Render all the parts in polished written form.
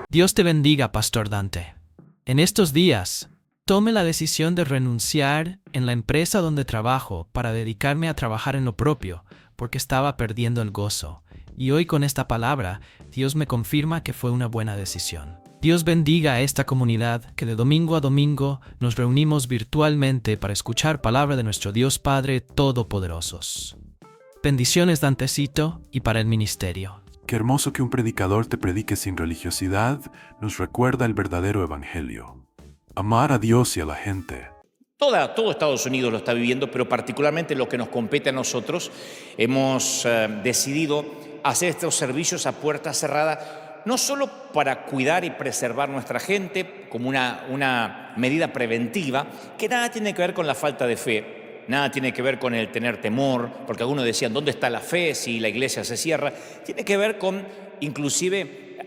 Dios te bendiga, Pastor Dante. En estos días, tome la decisión de renunciar en la empresa donde trabajo para dedicarme a trabajar en lo propio, porque estaba perdiendo el gozo. Y hoy con esta palabra, Dios me confirma que fue una buena decisión. Dios bendiga a esta comunidad que de domingo a domingo nos reunimos virtualmente para escuchar palabra de nuestro Dios Padre Todopoderosos. Bendiciones, Dantecito, y para el ministerio. Qué hermoso que un predicador te predique sin religiosidad, nos recuerda el verdadero evangelio. Amar a Dios y a la gente. Todo Estados Unidos lo está viviendo, pero particularmente lo que nos compete a nosotros, hemos decidido hacer estos servicios a puerta cerrada, no solo para cuidar y preservar nuestra gente como una medida preventiva, que nada tiene que ver con la falta de fe. Nada tiene que ver con el tener temor, porque algunos decían, ¿dónde está la fe si la iglesia se cierra? Tiene que ver con, inclusive,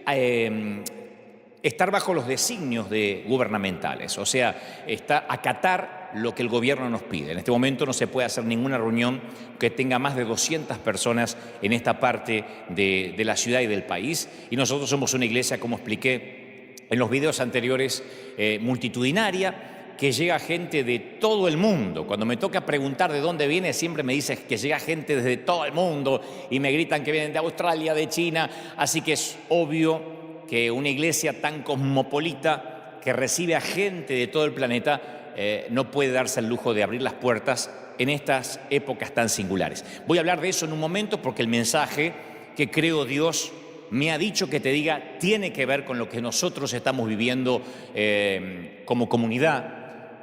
estar bajo los designios gubernamentales, o sea, acatar lo que el gobierno nos pide. En este momento no se puede hacer ninguna reunión que tenga más de 200 personas en esta parte de la ciudad y del país, y nosotros somos una iglesia, como expliqué en los videos anteriores, multitudinaria, que llega gente de todo el mundo. Cuando me toca preguntar de dónde viene, siempre me dicen que llega gente desde todo el mundo y me gritan que vienen de Australia, de China. Así que es obvio que una iglesia tan cosmopolita que recibe a gente de todo el planeta no puede darse el lujo de abrir las puertas en estas épocas tan singulares. Voy a hablar de eso en un momento porque el mensaje que creo Dios me ha dicho que te diga tiene que ver con lo que nosotros estamos viviendo como comunidad,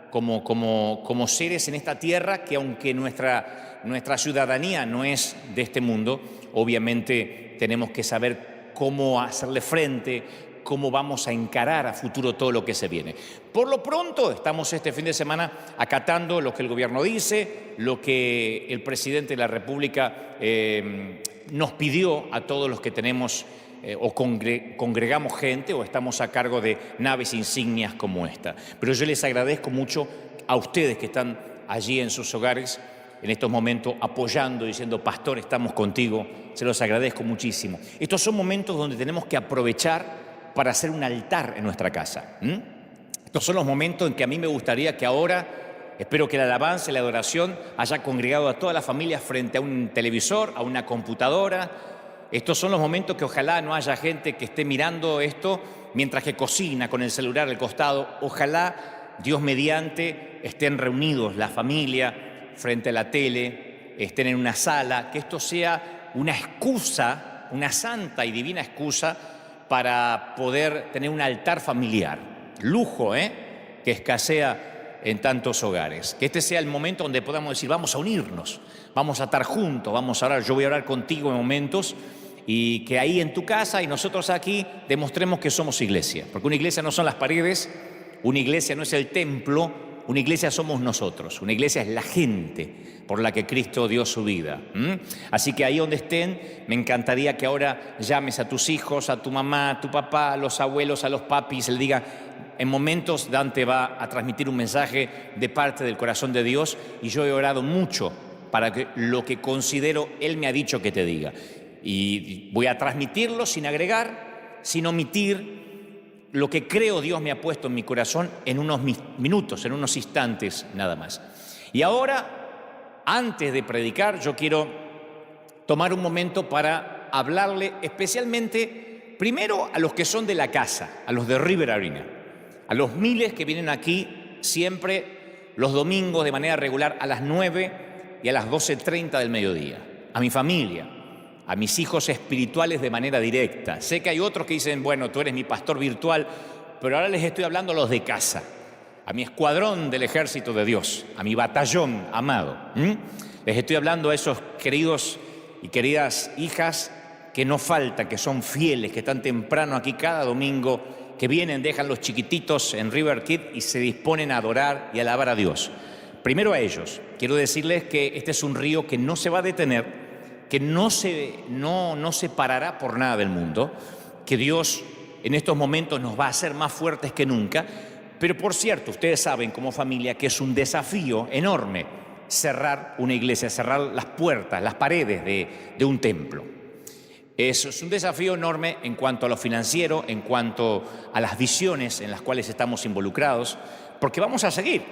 como seres en esta tierra, que aunque nuestra ciudadanía no es de este mundo, obviamente tenemos que saber cómo hacerle frente, cómo vamos a encarar a futuro todo lo que se viene. Por lo pronto, estamos este fin de semana acatando lo que el gobierno dice, lo que el presidente de la República nos pidió a todos los que tenemos o congregamos gente o estamos a cargo de naves insignias como esta. Pero yo les agradezco mucho a ustedes que están allí en sus hogares en estos momentos apoyando, diciendo, pastor, estamos contigo. Se los agradezco muchísimo. Estos son momentos donde tenemos que aprovechar para hacer un altar en nuestra casa. Estos son los momentos en que a mí me gustaría que ahora, espero que la alabanza y la adoración haya congregado a toda la familia frente a un televisor, a una computadora. Estos son los momentos que ojalá no haya gente que esté mirando esto mientras que cocina con el celular al costado. Ojalá, Dios mediante, estén reunidos la familia frente a la tele, estén en una sala, que esto sea una excusa, una santa y divina excusa para poder tener un altar familiar. Lujo, que escasea en tantos hogares. Que este sea el momento donde podamos decir, vamos a unirnos, vamos a estar juntos, vamos a orar. Yo voy a orar contigo en momentos y que ahí en tu casa y nosotros aquí demostremos que somos iglesia. Porque una iglesia no son las paredes, una iglesia no es el templo, una iglesia somos nosotros. Una iglesia es la gente por la que Cristo dio su vida. Así que ahí donde estén, me encantaría que ahora llames a tus hijos, a tu mamá, a tu papá, a los abuelos, a los papis, le diga, en momentos Dante va a transmitir un mensaje de parte del corazón de Dios y yo he orado mucho para que lo que considero Él me ha dicho que te diga. Y voy a transmitirlo sin agregar, sin omitir lo que creo Dios me ha puesto en mi corazón en unos minutos, en unos instantes nada más. Y ahora, antes de predicar, yo quiero tomar un momento para hablarle especialmente, primero a los que son de la casa, a los de River Arena, a los miles que vienen aquí siempre los domingos de manera regular a las 9 y a las 12:30 del mediodía, a mi familia, a mis hijos espirituales de manera directa. Sé que hay otros que dicen, bueno, tú eres mi pastor virtual, pero ahora les estoy hablando a los de casa, a mi escuadrón del ejército de Dios, a mi batallón amado. Les estoy hablando a esos queridos y queridas hijas que no faltan, que son fieles, que están temprano aquí cada domingo, que vienen, dejan los chiquititos en River Kid y se disponen a adorar y alabar a Dios. Primero a ellos, quiero decirles que este es un río que no se va a detener, que no se parará por nada del mundo, que Dios en estos momentos nos va a hacer más fuertes que nunca, pero por cierto, ustedes saben como familia que es un desafío enorme cerrar una iglesia, cerrar las puertas, las paredes de un templo. Es un desafío enorme en cuanto a lo financiero, en cuanto a las visiones en las cuales estamos involucrados, porque vamos a seguir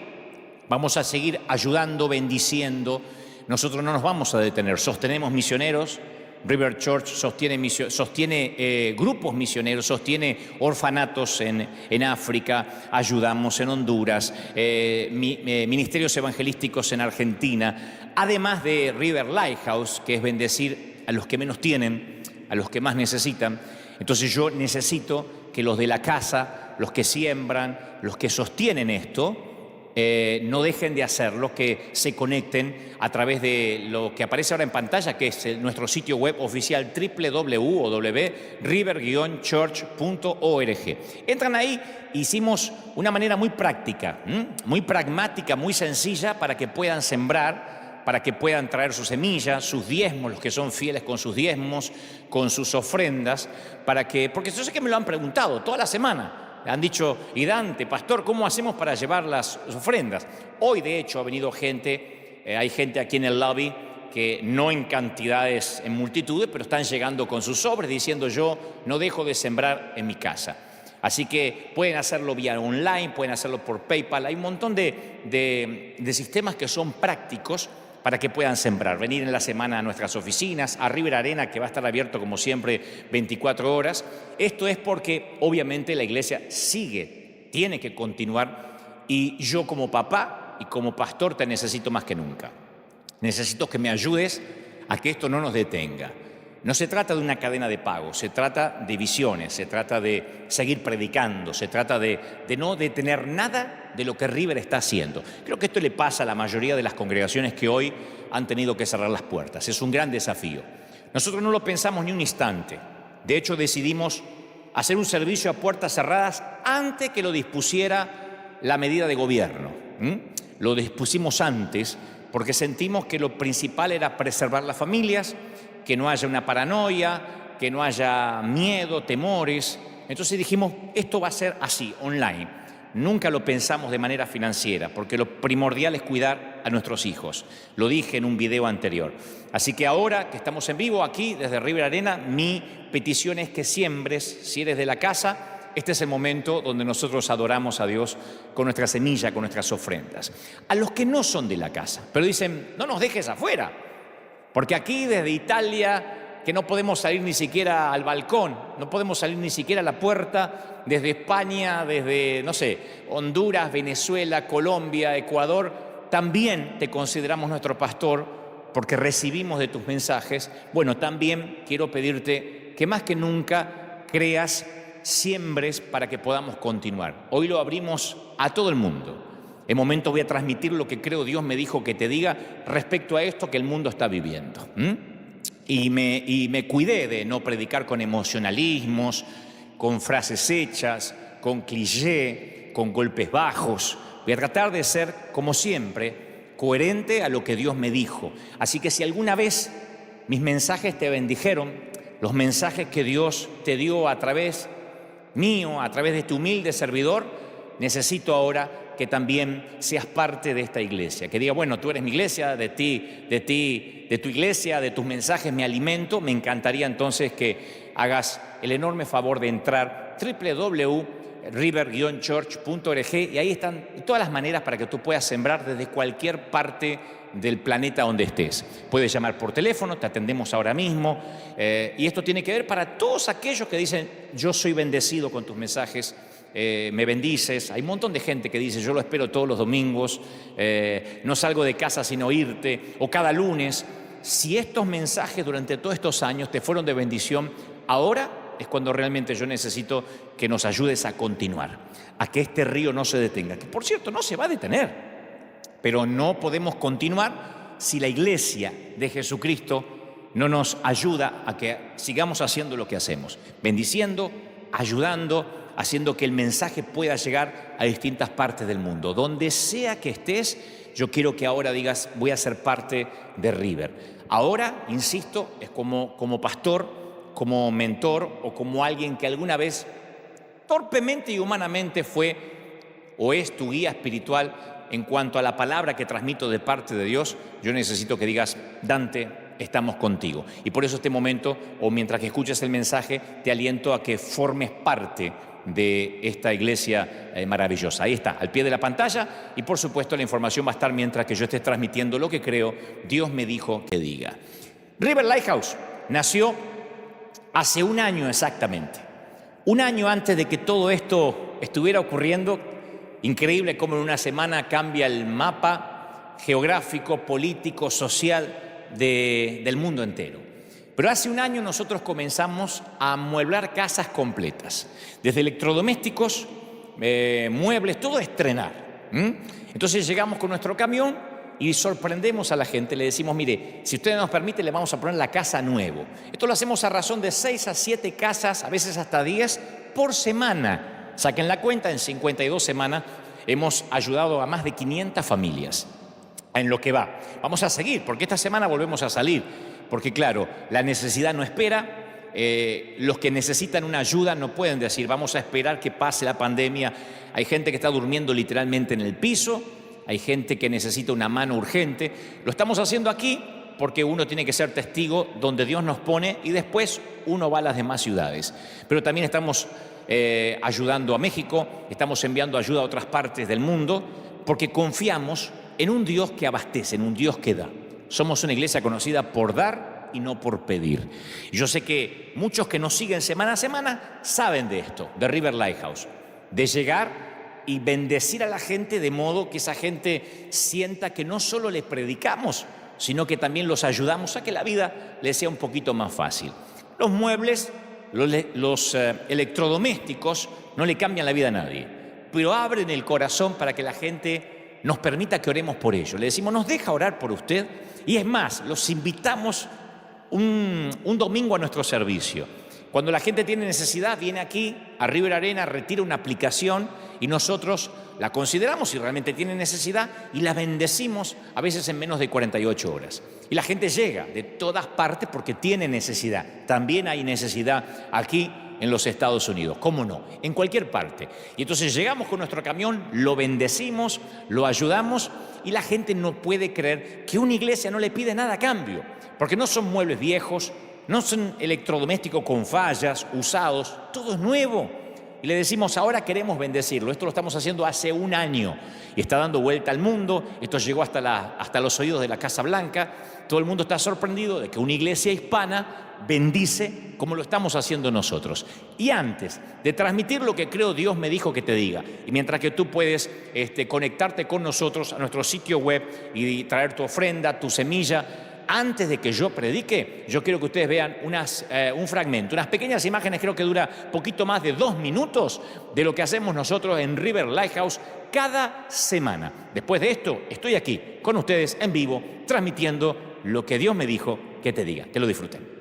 ayudando, bendiciendo. Nosotros no nos vamos a detener, sostenemos misioneros. River Church sostiene grupos misioneros, sostiene orfanatos en África, ayudamos en Honduras, ministerios evangelísticos en Argentina, además de River Lighthouse, que es bendecir a los que menos tienen, a los que más necesitan. Entonces yo necesito que los de la casa, los que siembran, los que sostienen esto, no dejen de hacerlo, que se conecten a través de lo que aparece ahora en pantalla, que es nuestro sitio web oficial www.river-church.org. Entran ahí, hicimos una manera muy práctica, muy pragmática, muy sencilla para que puedan sembrar, para que puedan traer sus semillas, sus diezmos, los que son fieles con sus diezmos, con sus ofrendas, porque yo sé que me lo han preguntado toda la semana. Han dicho, y Dante, pastor, ¿cómo hacemos para llevar las ofrendas? Hoy, de hecho, ha venido gente, hay gente aquí en el lobby que no en cantidades, en multitudes, pero están llegando con sus sobres diciendo, yo no dejo de sembrar en mi casa. Así que pueden hacerlo vía online, pueden hacerlo por PayPal. Hay un montón de sistemas que son prácticos para que puedan sembrar, venir en la semana a nuestras oficinas, a River Arena, que va a estar abierto como siempre 24 horas. Esto es porque obviamente la iglesia tiene que continuar, y yo como papá y como pastor te necesito más que nunca. Necesito que me ayudes a que esto no nos detenga. No se trata de una cadena de pago, se trata de visiones, se trata de seguir predicando, se trata de no detener nada de lo que River está haciendo. Creo que esto le pasa a la mayoría de las congregaciones que hoy han tenido que cerrar las puertas. Es un gran desafío. Nosotros no lo pensamos ni un instante. De hecho, decidimos hacer un servicio a puertas cerradas antes que lo dispusiera la medida de gobierno. Lo dispusimos antes porque sentimos que lo principal era preservar las familias, que no haya una paranoia, que no haya miedo, temores. Entonces dijimos, esto va a ser así, online. Nunca lo pensamos de manera financiera, porque lo primordial es cuidar a nuestros hijos. Lo dije en un video anterior. Así que ahora que estamos en vivo aquí desde River Arena, mi petición es que siembres, si eres de la casa. Este es el momento donde nosotros adoramos a Dios con nuestra semilla, con nuestras ofrendas. A los que no son de la casa, pero dicen, no nos dejes afuera, porque aquí desde Italia, que no podemos salir ni siquiera al balcón, no podemos salir ni siquiera a la puerta, desde España, desde, no sé, Honduras, Venezuela, Colombia, Ecuador, también te consideramos nuestro pastor porque recibimos de tus mensajes. Bueno, también quiero pedirte que más que nunca creas, siembres para que podamos continuar. Hoy lo abrimos a todo el mundo. En momento voy a transmitir lo que creo Dios me dijo que te diga respecto a esto que el mundo está viviendo. Y me cuidé de no predicar con emocionalismos, con frases hechas, con cliché, con golpes bajos. Voy a tratar de ser, como siempre, coherente a lo que Dios me dijo. Así que si alguna vez mis mensajes te bendijeron, los mensajes que Dios te dio a través mío, a través de tu humilde servidor, necesito ahora que también seas parte de esta iglesia. Que diga, bueno, tú eres mi iglesia, de tu iglesia, de tus mensajes me alimento. Me encantaría entonces que hagas el enorme favor de entrar www.river-church.org, y ahí están todas las maneras para que tú puedas sembrar desde cualquier parte del planeta donde estés. Puedes llamar por teléfono, te atendemos ahora mismo, y esto tiene que ver para todos aquellos que dicen, yo soy bendecido con tus mensajes, me bendices. Hay un montón de gente que dice, yo lo espero todos los domingos, no salgo de casa sin oírte, o cada lunes. Si estos mensajes durante todos estos años te fueron de bendición, ahora es cuando realmente yo necesito que nos ayudes a continuar, a que este río no se detenga, que por cierto no se va a detener, pero no podemos continuar si la iglesia de Jesucristo no nos ayuda a que sigamos haciendo lo que hacemos, bendiciendo, ayudando, haciendo que el mensaje pueda llegar a distintas partes del mundo. Donde sea que estés, yo quiero que ahora digas, voy a ser parte de River. Ahora, insisto, es como pastor, como mentor o como alguien que alguna vez torpemente y humanamente fue o es tu guía espiritual en cuanto a la palabra que transmito de parte de Dios. Yo necesito que digas, Dante, estamos contigo. Y por eso este momento, o mientras que escuches el mensaje, te aliento a que formes parte de esta iglesia maravillosa. Ahí está, al pie de la pantalla, y por supuesto la información va a estar mientras que yo esté transmitiendo lo que creo Dios me dijo que diga. River Lighthouse nació hace un año exactamente. Un año antes de que todo esto estuviera ocurriendo. Increíble cómo en una semana cambia el mapa geográfico, político, social del mundo entero. Pero hace un año nosotros comenzamos a amueblar casas completas, desde electrodomésticos, muebles, todo a estrenar. Entonces llegamos con nuestro camión y sorprendemos a la gente, le decimos, mire, si usted nos permite, le vamos a poner la casa nuevo. Esto lo hacemos a razón de 6 a 7 casas, a veces hasta 10 por semana. Saquen la cuenta, en 52 semanas hemos ayudado a más de 500 familias en lo que va. Vamos a seguir, porque esta semana volvemos a salir, porque claro, la necesidad no espera. Los que necesitan una ayuda no pueden decir, vamos a esperar que pase la pandemia. Hay gente que está durmiendo literalmente en el piso, hay gente que necesita una mano urgente. Lo estamos haciendo aquí porque uno tiene que ser testigo donde Dios nos pone y después uno va a las demás ciudades. Pero también estamos ayudando a México, estamos enviando ayuda a otras partes del mundo, porque confiamos en un Dios que abastece, en un Dios que da. Somos una iglesia conocida por dar y no por pedir. Y yo sé que muchos que nos siguen semana a semana saben de esto, de River Lighthouse, de llegar y bendecir a la gente de modo que esa gente sienta que no solo les predicamos, sino que también los ayudamos a que la vida les sea un poquito más fácil. Los muebles, los electrodomésticos no le cambian la vida a nadie, pero abren el corazón para que la gente nos permita que oremos por ellos. Le decimos, ¿nos deja orar por usted? Y es más, los invitamos un domingo a nuestro servicio. Cuando la gente tiene necesidad, viene aquí a River Arena, retira una aplicación y nosotros la consideramos si realmente tiene necesidad y la bendecimos a veces en menos de 48 horas. Y la gente llega de todas partes porque tiene necesidad. También hay necesidad aquí en los Estados Unidos, ¿cómo no? En cualquier parte. Y entonces llegamos con nuestro camión, lo bendecimos, lo ayudamos y la gente no puede creer que una iglesia no le pide nada a cambio, porque no son muebles viejos, no son electrodomésticos con fallas, usados, todo es nuevo. Y le decimos, ahora queremos bendecirlo. Esto lo estamos haciendo hace un año y está dando vuelta al mundo. Esto llegó hasta los oídos de la Casa Blanca. Todo el mundo está sorprendido de que una iglesia hispana bendice como lo estamos haciendo nosotros. Y antes de transmitir lo que creo Dios me dijo que te diga, y mientras que tú puedes conectarte con nosotros a nuestro sitio web y traer tu ofrenda, tu semilla, antes de que yo predique, yo quiero que ustedes vean un fragmento, unas pequeñas imágenes, creo que dura poquito más de 2 minutos, de lo que hacemos nosotros en River Lighthouse cada semana. Después de esto, estoy aquí con ustedes en vivo, transmitiendo lo que Dios me dijo que te diga. Que lo disfruten.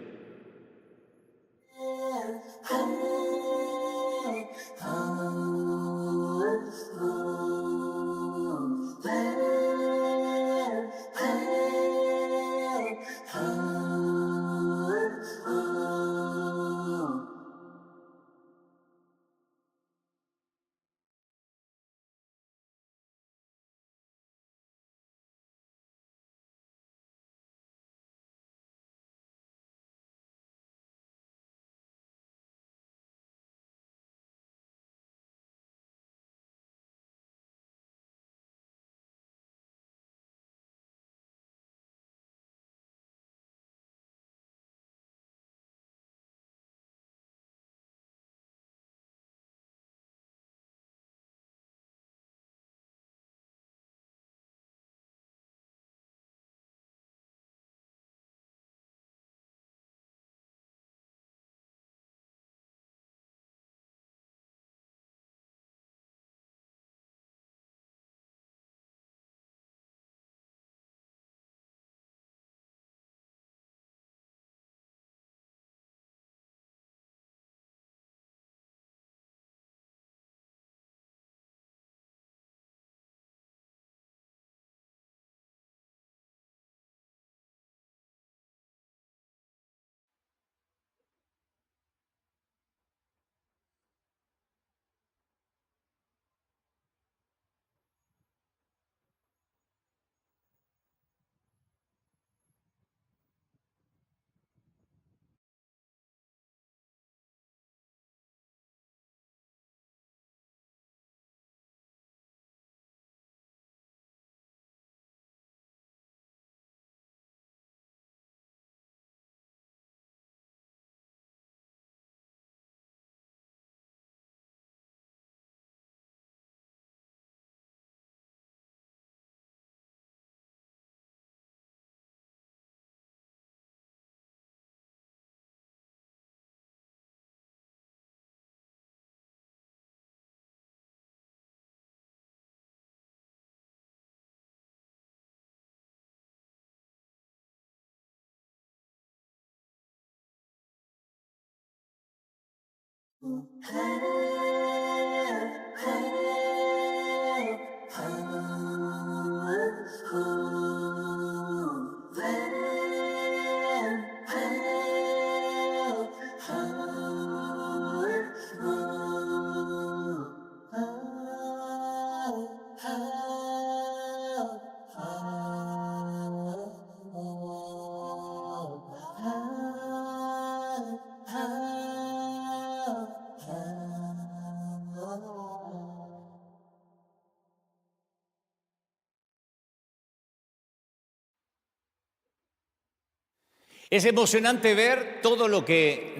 Es emocionante ver todo lo que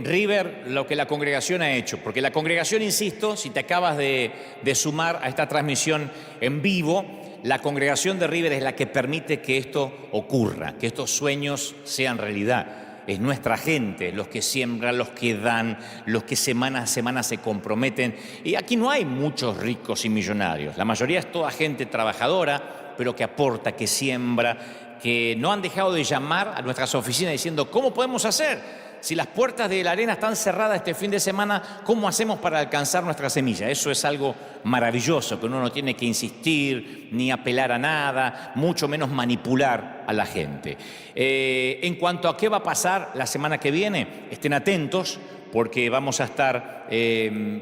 la congregación ha hecho, porque la congregación, insisto, si te acabas de sumar a esta transmisión en vivo, la congregación de River es la que permite que esto ocurra, que estos sueños sean realidad. Es nuestra gente, los que siembran, los que dan, los que semana a semana se comprometen. Y aquí no hay muchos ricos y millonarios, la mayoría es toda gente trabajadora, pero que aporta, que siembra, que no han dejado de llamar a nuestras oficinas diciendo ¿cómo podemos hacer? Si las puertas de la arena están cerradas este fin de semana, ¿cómo hacemos para alcanzar nuestra semilla? Eso es algo maravilloso, que uno no tiene que insistir ni apelar a nada, mucho menos manipular a la gente. En cuanto a qué va a pasar la semana que viene, estén atentos porque vamos a estar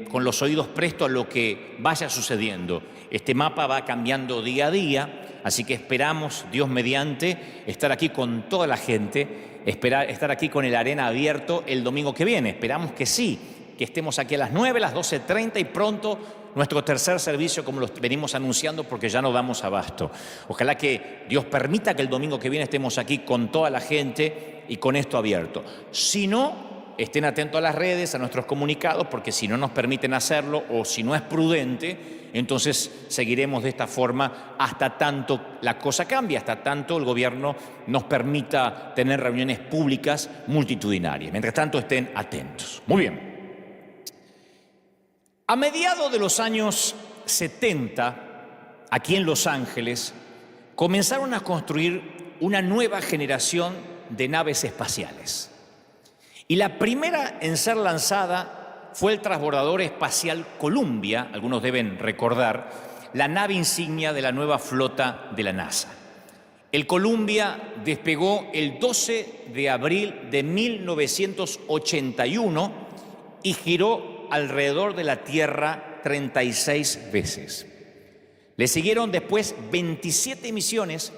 con los oídos prestos a lo que vaya sucediendo. Este mapa va cambiando día a día. Así que esperamos, Dios mediante, estar aquí con toda la gente, estar aquí con el arena abierto el domingo que viene. Esperamos que sí, que estemos aquí a las 9, a las 12:30 y pronto nuestro tercer servicio, como lo venimos anunciando, porque ya no damos abasto. Ojalá que Dios permita que el domingo que viene estemos aquí con toda la gente y con esto abierto. Si no, estén atentos a las redes, a nuestros comunicados, porque si no nos permiten hacerlo o si no es prudente, entonces seguiremos de esta forma hasta tanto la cosa cambie, hasta tanto el gobierno nos permita tener reuniones públicas multitudinarias. Mientras tanto, estén atentos. Muy bien. A mediados de los años 70, aquí en Los Ángeles, comenzaron a construir una nueva generación de naves espaciales. Y la primera en ser lanzada fue el transbordador espacial Columbia, algunos deben recordar, la nave insignia de la nueva flota de la NASA. El Columbia despegó el 12 de abril de 1981 y giró alrededor de la Tierra 36 veces. Le siguieron después 27 misiones,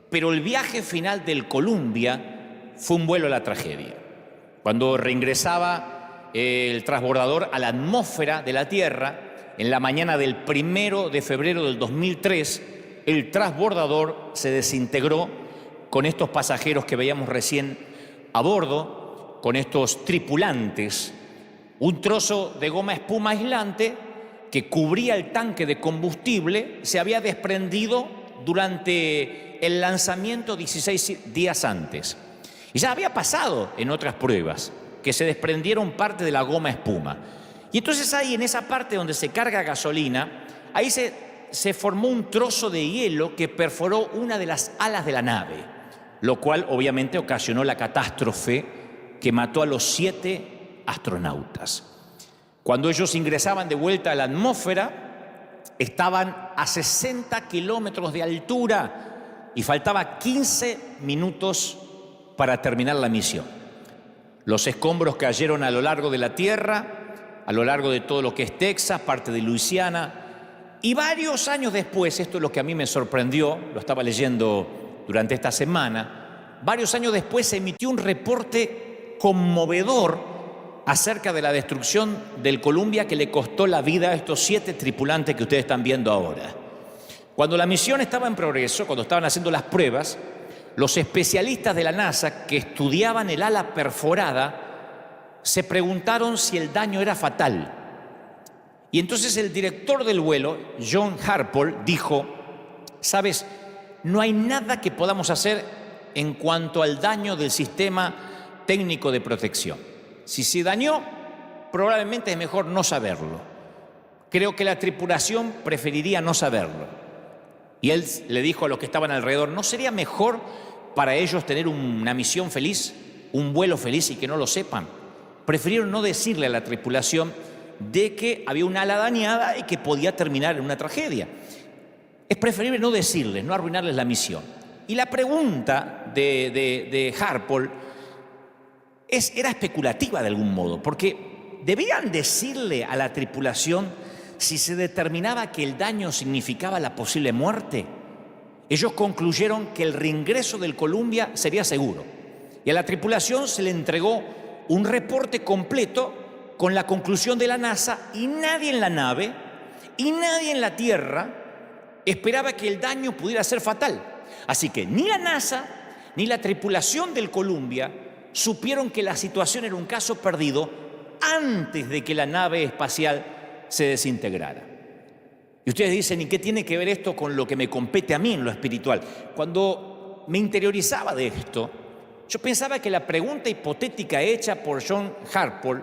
pero el viaje final del Columbia fue un vuelo a la tragedia. Cuando reingresaba el transbordador a la atmósfera de la Tierra, en la mañana del 1 de febrero del 2003, el transbordador se desintegró con estos pasajeros que veíamos recién a bordo, con estos tripulantes. Un trozo de goma espuma aislante que cubría el tanque de combustible se había desprendido durante el lanzamiento 16 días antes. Y ya había pasado en otras pruebas, que se desprendieron parte de la goma espuma. Y entonces ahí, en esa parte donde se carga gasolina, ahí se formó un trozo de hielo que perforó una de las alas de la nave, lo cual obviamente ocasionó la catástrofe que mató a los 7 astronautas. Cuando ellos ingresaban de vuelta a la atmósfera, estaban a 60 kilómetros de altura y faltaba 15 minutos para terminar la misión. Los escombros cayeron a lo largo de la Tierra, a lo largo de todo lo que es Texas, parte de Luisiana, y varios años después, esto es lo que a mí me sorprendió, lo estaba leyendo durante esta semana, varios años después se emitió un reporte conmovedor acerca de la destrucción del Columbia que le costó la vida a estos 7 tripulantes que ustedes están viendo ahora. Cuando la misión estaba en progreso, cuando estaban haciendo las pruebas, los especialistas de la NASA que estudiaban el ala perforada se preguntaron si el daño era fatal. Y entonces el director del vuelo, John Harpole, dijo: ¿sabes? No hay nada que podamos hacer en cuanto al daño del sistema técnico de protección. Si se dañó, probablemente es mejor no saberlo. Creo que la tripulación preferiría no saberlo. Y él le dijo a los que estaban alrededor: ¿no sería mejor para ellos tener una misión feliz, un vuelo feliz y que no lo sepan? Prefirieron no decirle a la tripulación de que había una ala dañada y que podía terminar en una tragedia. Es preferible no decirles, no arruinarles la misión. Y la pregunta de Harpole era especulativa de algún modo, porque debían decirle a la tripulación si se determinaba que el daño significaba la posible muerte. Ellos concluyeron que el reingreso del Columbia sería seguro, y a la tripulación se le entregó un reporte completo con la conclusión de la NASA, y nadie en la nave y nadie en la Tierra esperaba que el daño pudiera ser fatal. Así que ni la NASA ni la tripulación del Columbia supieron que la situación era un caso perdido antes de que la nave espacial se desintegrara. Y ustedes dicen, ¿y qué tiene que ver esto con lo que me compete a mí en lo espiritual? Cuando me interiorizaba de esto, yo pensaba que la pregunta hipotética hecha por John Harpole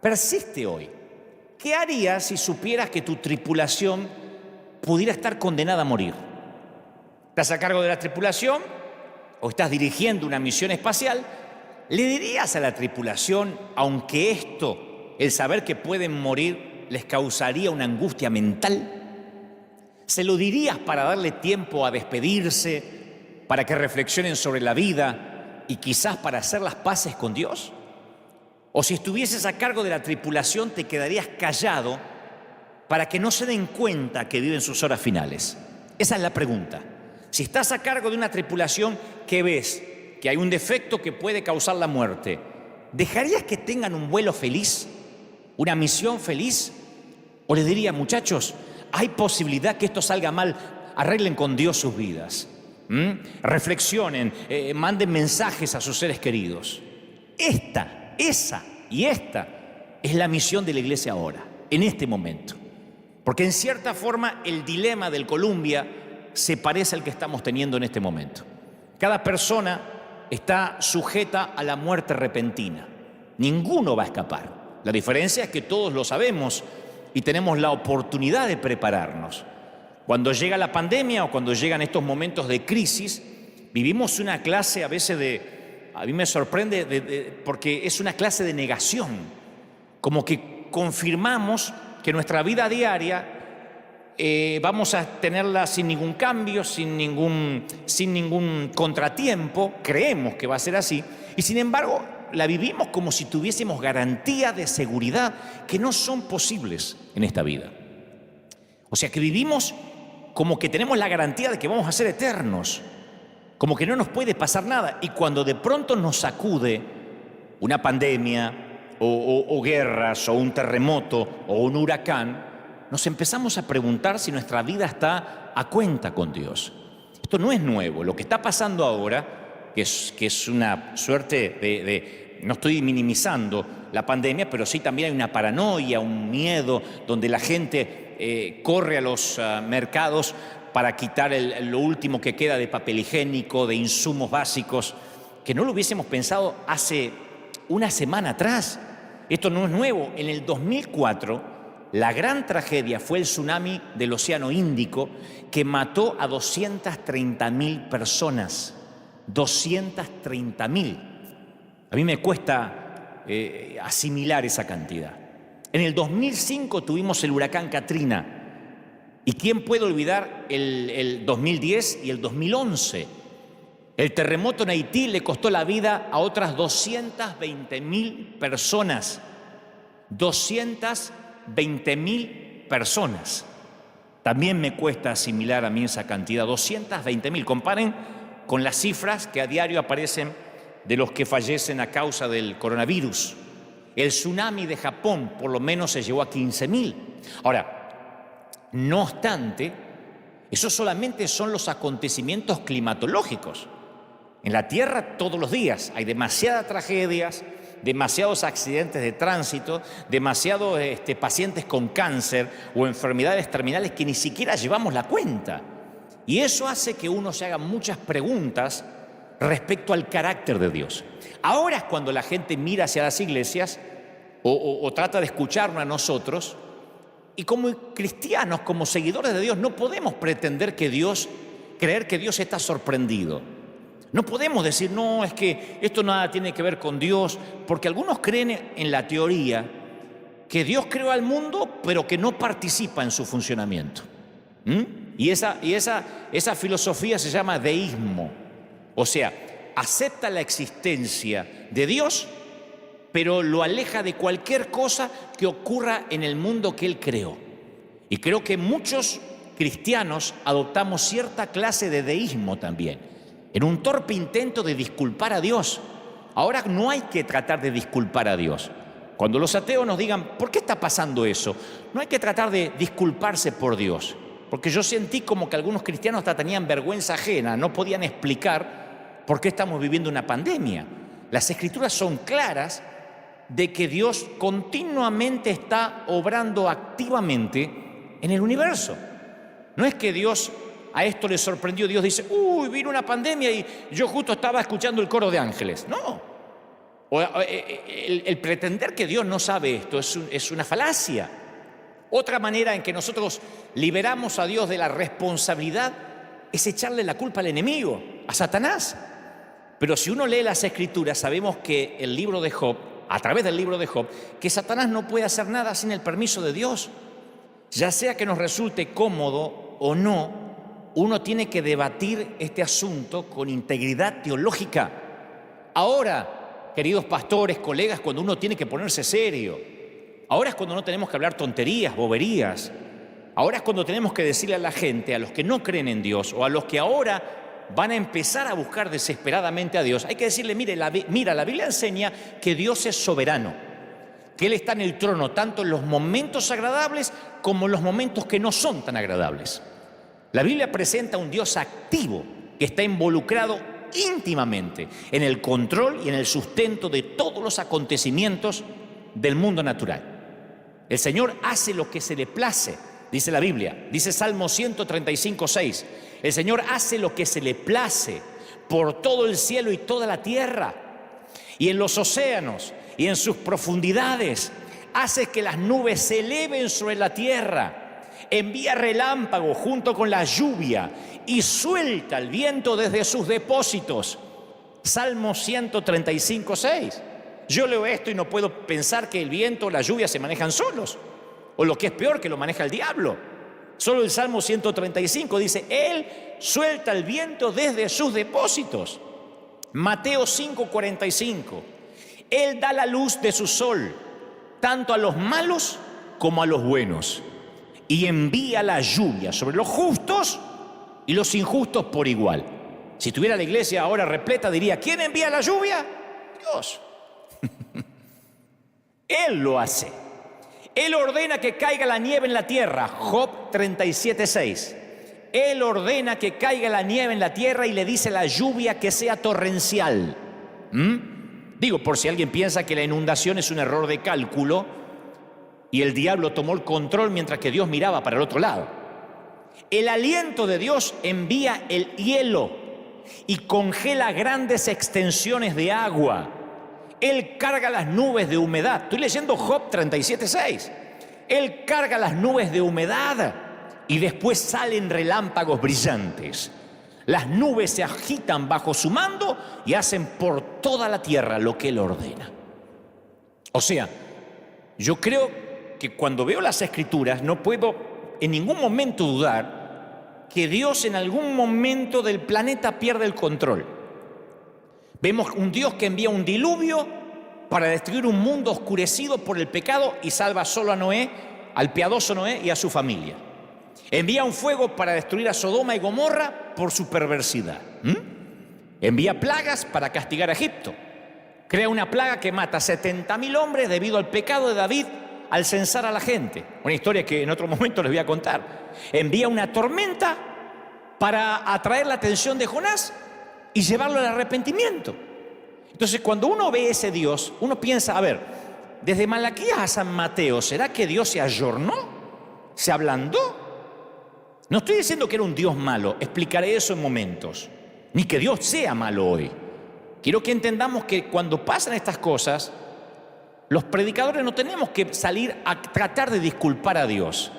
persiste hoy. ¿Qué harías si supieras que tu tripulación pudiera estar condenada a morir? ¿Estás a cargo de la tripulación o estás dirigiendo una misión espacial? ¿Le dirías a la tripulación, aunque esto, el saber que pueden morir, les causaría una angustia mental? ¿Se lo dirías para darle tiempo a despedirse, para que reflexionen sobre la vida y quizás para hacer las paces con Dios? ¿O si estuvieses a cargo de la tripulación, te quedarías callado para que no se den cuenta que viven sus horas finales? Esa es la pregunta. Si estás a cargo de una tripulación que ves que hay un defecto que puede causar la muerte, ¿dejarías que tengan un vuelo feliz? ¿Una misión feliz? ¿O les diría, muchachos, hay posibilidad que esto salga mal, arreglen con Dios sus vidas? Reflexionen, manden mensajes a sus seres queridos? Esta es la misión de la iglesia ahora, en este momento. Porque en cierta forma el dilema del Columbia se parece al que estamos teniendo en este momento. Cada persona está sujeta a la muerte repentina. Ninguno va a escapar. La diferencia es que todos lo sabemos y tenemos la oportunidad de prepararnos. Cuando llega la pandemia o cuando llegan estos momentos de crisis, vivimos una clase a veces a mí me sorprende porque es una clase de negación, como que confirmamos que nuestra vida diaria vamos a tenerla sin ningún cambio, sin ningún contratiempo, creemos que va a ser así, y sin embargo la vivimos como si tuviésemos garantía de seguridad que no son posibles en esta vida. O sea que vivimos como que tenemos la garantía de que vamos a ser eternos, como que no nos puede pasar nada, y cuando de pronto nos sacude una pandemia o guerras o un terremoto o un huracán, nos empezamos a preguntar si nuestra vida está a cuenta con Dios. Esto no es nuevo. Lo que está pasando ahora, que es una suerte no estoy minimizando la pandemia, pero sí también hay una paranoia, un miedo, donde la gente corre a los mercados para quitar lo último que queda de papel higiénico, de insumos básicos, que no lo hubiésemos pensado hace una semana atrás. Esto no es nuevo. En el 2004, la gran tragedia fue el tsunami del Océano Índico que mató a 230.000 personas. 230.000. A mí me cuesta asimilar esa cantidad. En el 2005 tuvimos el huracán Katrina. ¿Y quién puede olvidar el 2010 y el 2011? El terremoto en Haití le costó la vida a otras 220.000 personas. 220.000 personas. También me cuesta asimilar a mí esa cantidad, 220.000. Comparen con las cifras que a diario aparecen de los que fallecen a causa del coronavirus. El tsunami de Japón por lo menos se llevó a 15.000. Ahora, no obstante, esos solamente son los acontecimientos climatológicos. En la Tierra todos los días hay demasiadas tragedias, demasiados accidentes de tránsito, demasiados pacientes con cáncer o enfermedades terminales que ni siquiera llevamos la cuenta. Y eso hace que uno se haga muchas preguntas respecto al carácter de Dios. Ahora es cuando la gente mira hacia las iglesias o trata de escucharnos a nosotros, y como cristianos, como seguidores de Dios, no podemos pretender creer que Dios está sorprendido. No podemos decir, no, es que esto nada tiene que ver con Dios, porque algunos creen en la teoría que Dios creó al mundo, pero que no participa en su funcionamiento. Y esa filosofía se llama deísmo. O sea, acepta la existencia de Dios, pero lo aleja de cualquier cosa que ocurra en el mundo que Él creó. Y creo que muchos cristianos adoptamos cierta clase de deísmo también, en un torpe intento de disculpar a Dios. Ahora no hay que tratar de disculpar a Dios. Cuando los ateos nos digan, ¿por qué está pasando eso? No hay que tratar de disculparse por Dios, porque yo sentí como que algunos cristianos hasta tenían vergüenza ajena, no podían explicar por qué estamos viviendo una pandemia. Las Escrituras son claras de que Dios continuamente está obrando activamente en el universo. No es que Dios a esto le sorprendió, Dios dice, vino una pandemia y yo justo estaba escuchando el coro de ángeles. No. El pretender que Dios no sabe esto es una falacia. Otra manera en que nosotros liberamos a Dios de la responsabilidad es echarle la culpa al enemigo, a Satanás. Pero si uno lee las Escrituras, sabemos que el libro de Job, a través del libro de Job, que Satanás no puede hacer nada sin el permiso de Dios. Ya sea que nos resulte cómodo o no, uno tiene que debatir este asunto con integridad teológica. Ahora, queridos pastores, colegas, cuando uno tiene que ponerse serio. Ahora es cuando no tenemos que hablar tonterías, boberías. Ahora es cuando tenemos que decirle a la gente, a los que no creen en Dios o a los que ahora van a empezar a buscar desesperadamente a Dios, hay que decirle, mira, la Biblia enseña que Dios es soberano, que Él está en el trono tanto en los momentos agradables como en los momentos que no son tan agradables. La Biblia presenta un Dios activo que está involucrado íntimamente en el control y en el sustento de todos los acontecimientos del mundo natural. El Señor hace lo que se le place, dice la Biblia, dice Salmo 135:6. El Señor hace lo que se le place por todo el cielo y toda la tierra, y en los océanos y en sus profundidades. Hace que las nubes se eleven sobre la tierra, envía relámpagos junto con la lluvia y suelta el viento desde sus depósitos. Salmo 135:6. Yo leo esto y no puedo pensar que el viento o la lluvia se manejan solos, o lo que es peor, que lo maneja el diablo. Solo el Salmo 135 dice, Él suelta el viento desde sus depósitos. Mateo 5:45. Él da la luz de su sol, tanto a los malos como a los buenos, y envía la lluvia sobre los justos y los injustos por igual. Si tuviera la iglesia ahora repleta, diría, ¿quién envía la lluvia? Dios. Él lo hace. Él ordena que caiga la nieve en la tierra. Job 37:6. Él ordena que caiga la nieve en la tierra y le dice a la lluvia que sea torrencial. Digo, por si alguien piensa que la inundación es un error de cálculo y el diablo tomó el control mientras que Dios miraba para el otro lado. El aliento de Dios envía el hielo y congela grandes extensiones de agua. Él carga las nubes de humedad. Estoy leyendo Job 37:6. Él carga las nubes de humedad y después salen relámpagos brillantes. Las nubes se agitan bajo su mando y hacen por toda la tierra lo que Él ordena. O sea, yo creo que cuando veo las Escrituras no puedo en ningún momento dudar que Dios en algún momento del planeta pierde el control. Vemos un Dios que envía un diluvio para destruir un mundo oscurecido por el pecado y salva solo a Noé, al piadoso Noé y a su familia. Envía un fuego para destruir a Sodoma y Gomorra por su perversidad. Envía plagas para castigar a Egipto. Crea una plaga que mata a 70.000 hombres debido al pecado de David al censar a la gente. Una historia que en otro momento les voy a contar. Envía una tormenta para atraer la atención de Jonás y llevarlo al arrepentimiento. Entonces, cuando uno ve ese Dios, uno piensa, a ver, desde Malaquías a San Mateo, ¿será que Dios se ayornó? ¿Se ablandó? No estoy diciendo que era un Dios malo, explicaré eso en momentos, ni que Dios sea malo hoy. Quiero que entendamos que cuando pasan estas cosas, los predicadores no tenemos que salir a tratar de disculpar a Dios.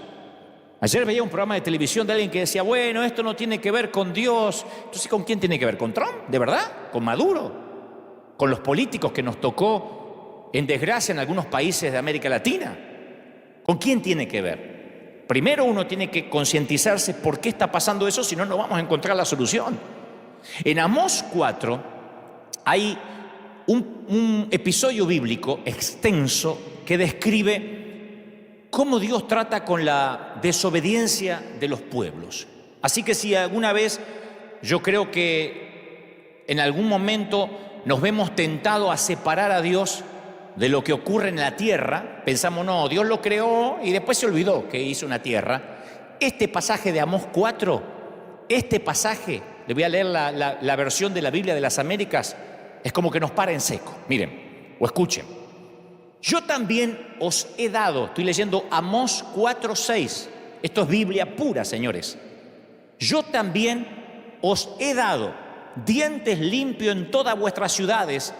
Ayer veía un programa de televisión de alguien que decía, bueno, esto no tiene que ver con Dios. Entonces, ¿con quién tiene que ver? ¿Con Trump? ¿De verdad? ¿Con Maduro? ¿Con los políticos que nos tocó en desgracia en algunos países de América Latina? ¿Con quién tiene que ver? Primero uno tiene que concientizarse por qué está pasando eso, si no, no vamos a encontrar la solución. En Amós 4 hay un episodio bíblico extenso que describe cómo Dios trata con la desobediencia de los pueblos. Así que si alguna vez yo creo que en algún momento nos vemos tentados a separar a Dios de lo que ocurre en la tierra, pensamos, no, Dios lo creó y después se olvidó que hizo una tierra. Este pasaje de Amós 4, este pasaje, le voy a leer la versión de la Biblia de las Américas, es como que nos para en seco. Miren, o escuchen. Yo también os he dado, estoy leyendo Amós 4:6, esto es Biblia pura, señores. Yo también os he dado dientes limpios en todas vuestras ciudades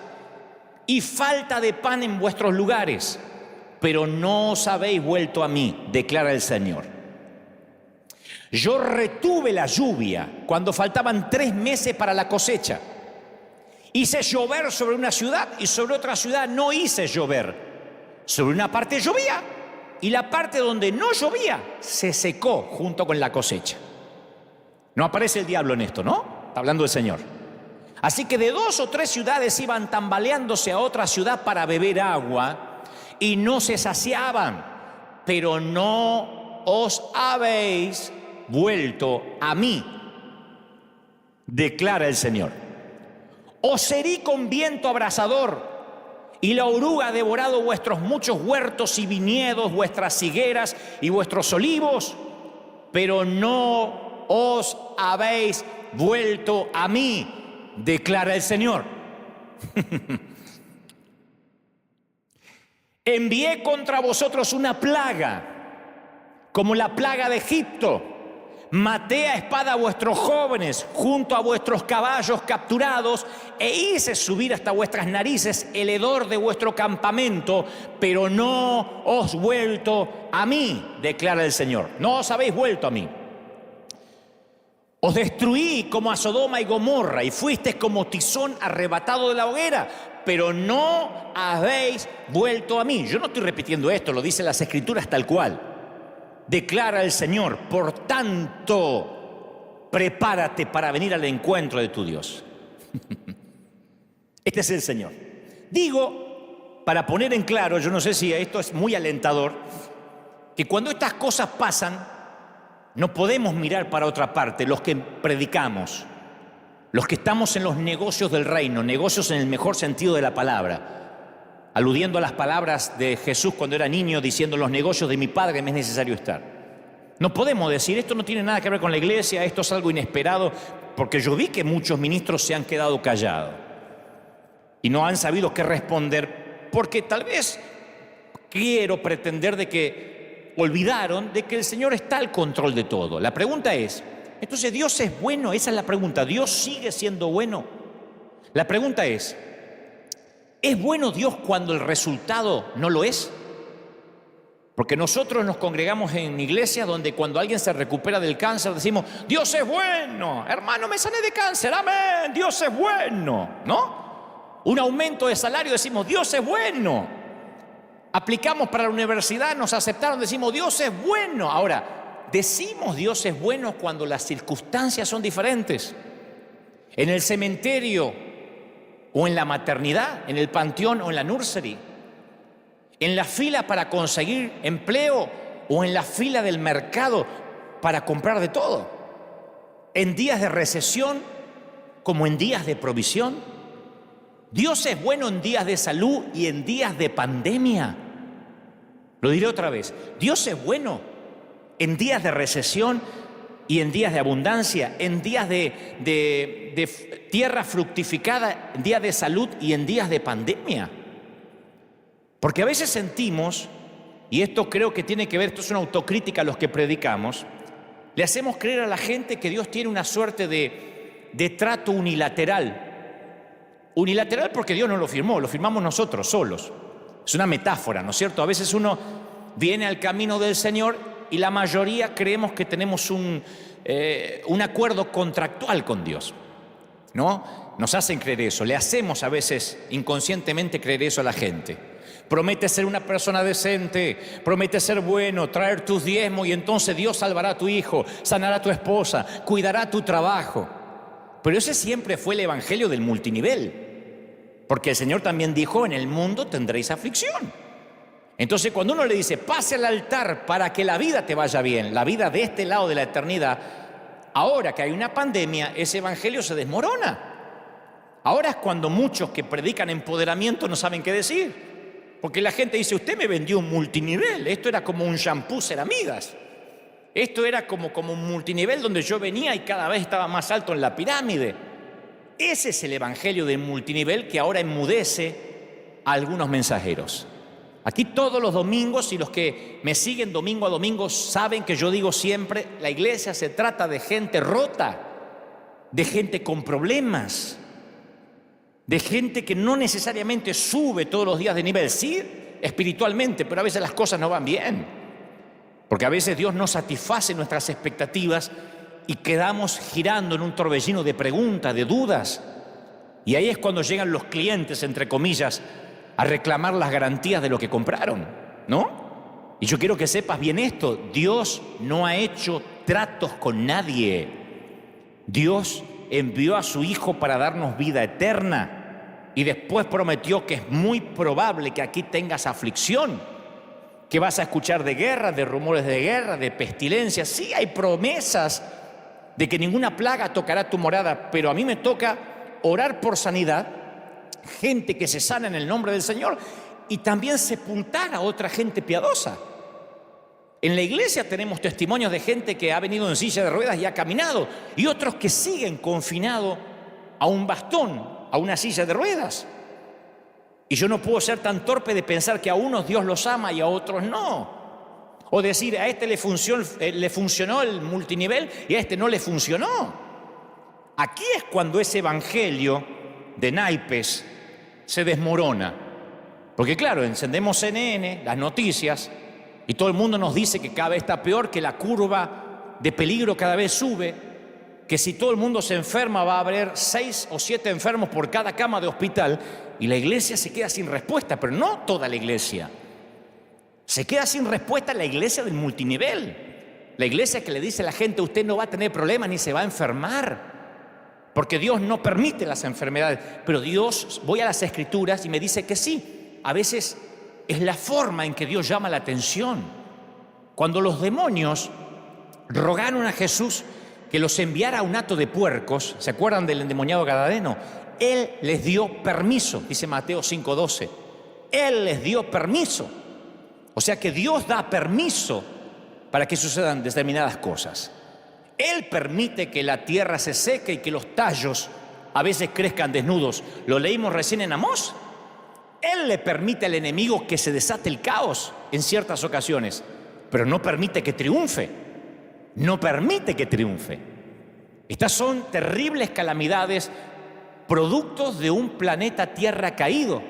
y falta de pan en vuestros lugares, pero no os habéis vuelto a mí, declara el Señor. Yo retuve la lluvia cuando faltaban 3 meses para la cosecha. Hice llover sobre una ciudad y sobre otra ciudad no hice llover. Sobre una parte llovía y la parte donde no llovía se secó junto con la cosecha. No aparece el diablo en esto, ¿no? Está hablando el Señor. Así que de 2 o 3 ciudades iban tambaleándose a otra ciudad para beber agua y no se saciaban, pero no os habéis vuelto a mí, declara el Señor. Os herí con viento abrasador y la oruga ha devorado vuestros muchos huertos y viñedos, vuestras higueras y vuestros olivos, pero no os habéis vuelto a mí, declara el Señor. Envié contra vosotros una plaga, como la plaga de Egipto. Maté a espada a vuestros jóvenes junto a vuestros caballos capturados e hice subir hasta vuestras narices el hedor de vuestro campamento, pero no os vuelto a mí, declara el Señor. No os habéis vuelto a mí. Os destruí como a Sodoma y Gomorra y fuisteis como tizón arrebatado de la hoguera, pero no habéis vuelto a mí. Yo no estoy repitiendo esto, lo dicen las Escrituras tal cual. Declara el Señor, por tanto, prepárate para venir al encuentro de tu Dios. Este es el Señor. Digo, para poner en claro, yo no sé si esto es muy alentador, que cuando estas cosas pasan, no podemos mirar para otra parte, los que predicamos, los que estamos en los negocios del reino, negocios en el mejor sentido de la palabra, aludiendo a las palabras de Jesús cuando era niño, diciendo: en los negocios de mi Padre me es necesario estar. No podemos decir, esto no tiene nada que ver con la iglesia, esto es algo inesperado, porque yo vi que muchos ministros se han quedado callados y no han sabido qué responder, porque tal vez quiero pretender de que olvidaron de que el Señor está al control de todo. La pregunta es, entonces, ¿Dios es bueno? Esa es la pregunta. ¿Dios sigue siendo bueno? La pregunta ¿es bueno Dios cuando el resultado no lo es? Porque nosotros nos congregamos en iglesias donde cuando alguien se recupera del cáncer decimos: Dios es bueno, hermano, me sané de cáncer, amén, Dios es bueno, ¿no? Un aumento de salario, decimos: Dios es bueno. Aplicamos para la universidad, nos aceptaron, decimos: Dios es bueno. Ahora, decimos Dios es bueno cuando las circunstancias son diferentes. En el cementerio o en la maternidad, en el panteón o en la nursery, en la fila para conseguir empleo o en la fila del mercado para comprar de todo, en días de recesión como en días de provisión. Dios es bueno en días de salud y en días de pandemia. Lo diré otra vez, Dios es bueno en días de recesión y en días de abundancia, en días de tierra fructificada, en días de salud y en días de pandemia. Porque a veces sentimos, y esto creo que tiene que ver, esto es una autocrítica a los que predicamos, le hacemos creer a la gente que Dios tiene una suerte de trato unilateral. Unilateral porque Dios no lo firmó, lo firmamos nosotros solos. Es una metáfora, ¿no es cierto? A veces uno viene al camino del Señor y la mayoría creemos que tenemos un acuerdo contractual con Dios, ¿no? nos hacen creer eso, le hacemos a veces inconscientemente creer eso a la gente. Promete ser una persona decente, promete ser bueno, traer tus diezmos y entonces Dios salvará a tu hijo, sanará a tu esposa, cuidará tu trabajo. Pero ese siempre fue el evangelio del multinivel, porque el Señor también dijo, en el mundo tendréis aflicción. Entonces cuando uno le dice, pase al altar para que la vida te vaya bien, la vida de este lado de la eternidad, ahora que hay una pandemia, ese evangelio se desmorona. Ahora es cuando muchos que predican empoderamiento no saben qué decir. Porque la gente dice, usted me vendió un multinivel. Esto era como un shampoo Ceramidas. Esto era como un multinivel donde yo venía y cada vez estaba más alto en la pirámide. Ese es el evangelio del multinivel que ahora enmudece a algunos mensajeros. Aquí todos los domingos, y los que me siguen domingo a domingo saben que yo digo siempre, la iglesia se trata de gente rota, de gente con problemas, de gente que no necesariamente sube todos los días de nivel, sí, espiritualmente, pero a veces las cosas no van bien. Porque a veces Dios no satisface nuestras expectativas y quedamos girando en un torbellino de preguntas, de dudas. Y ahí es cuando llegan los clientes, entre comillas, a reclamar las garantías de lo que compraron, ¿no? Y yo quiero que sepas bien esto, Dios no ha hecho tratos con nadie. Dios envió a su Hijo para darnos vida eterna y después prometió que es muy probable que aquí tengas aflicción, que vas a escuchar de guerra, de rumores de guerra, de pestilencias. Sí, hay promesas de que ninguna plaga tocará tu morada, pero a mí me toca orar por sanidad, gente que se sana en el nombre del Señor y también sepultar a otra gente piadosa. En la iglesia tenemos testimonios de gente que ha venido en silla de ruedas y ha caminado, y otros que siguen confinados a un bastón, a una silla de ruedas. Y yo no puedo ser tan torpe de pensar que a unos Dios los ama y a otros no. O decir, a este le funcionó el multinivel y a este no le funcionó. Aquí es cuando ese evangelio de naipes se desmorona. Porque claro, encendemos CNN, las noticias, y todo el mundo nos dice que cada vez está peor, que la curva de peligro cada vez sube, que si todo el mundo se enferma va a haber 6 o 7 enfermos por cada cama de hospital, y la iglesia se queda sin respuesta, pero no toda la iglesia. Se queda sin respuesta la iglesia del multinivel, la iglesia que le dice a la gente, usted no va a tener problemas ni se va a enfermar, porque Dios no permite las enfermedades. Pero Dios, voy a las Escrituras y me dice que sí, a veces es la forma en que Dios llama la atención. Cuando los demonios rogaron a Jesús que los enviara a un hato de puercos, ¿se acuerdan del endemoniado gadareno? Él les dio permiso, dice Mateo 5:12. Él les dio permiso. O sea que Dios da permiso para que sucedan determinadas cosas. Él permite que la tierra se seque y que los tallos a veces crezcan desnudos. Lo leímos recién en Amós. Él le permite al enemigo que se desate el caos en ciertas ocasiones, pero no permite que triunfe. No permite que triunfe. Estas son terribles calamidades, productos de un planeta Tierra caído.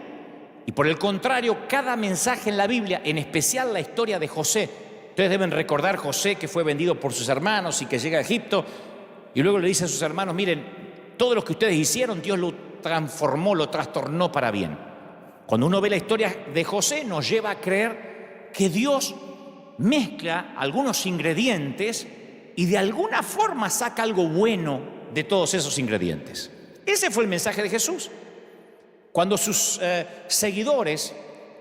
Y por el contrario, cada mensaje en la Biblia, en especial la historia de José, ustedes deben recordar José que fue vendido por sus hermanos y que llega a Egipto y luego le dice a sus hermanos, miren, todo lo que ustedes hicieron, Dios lo transformó, lo trastornó para bien. Cuando uno ve la historia de José, nos lleva a creer que Dios mezcla algunos ingredientes y de alguna forma saca algo bueno de todos esos ingredientes. Ese fue el mensaje de Jesús. Cuando sus seguidores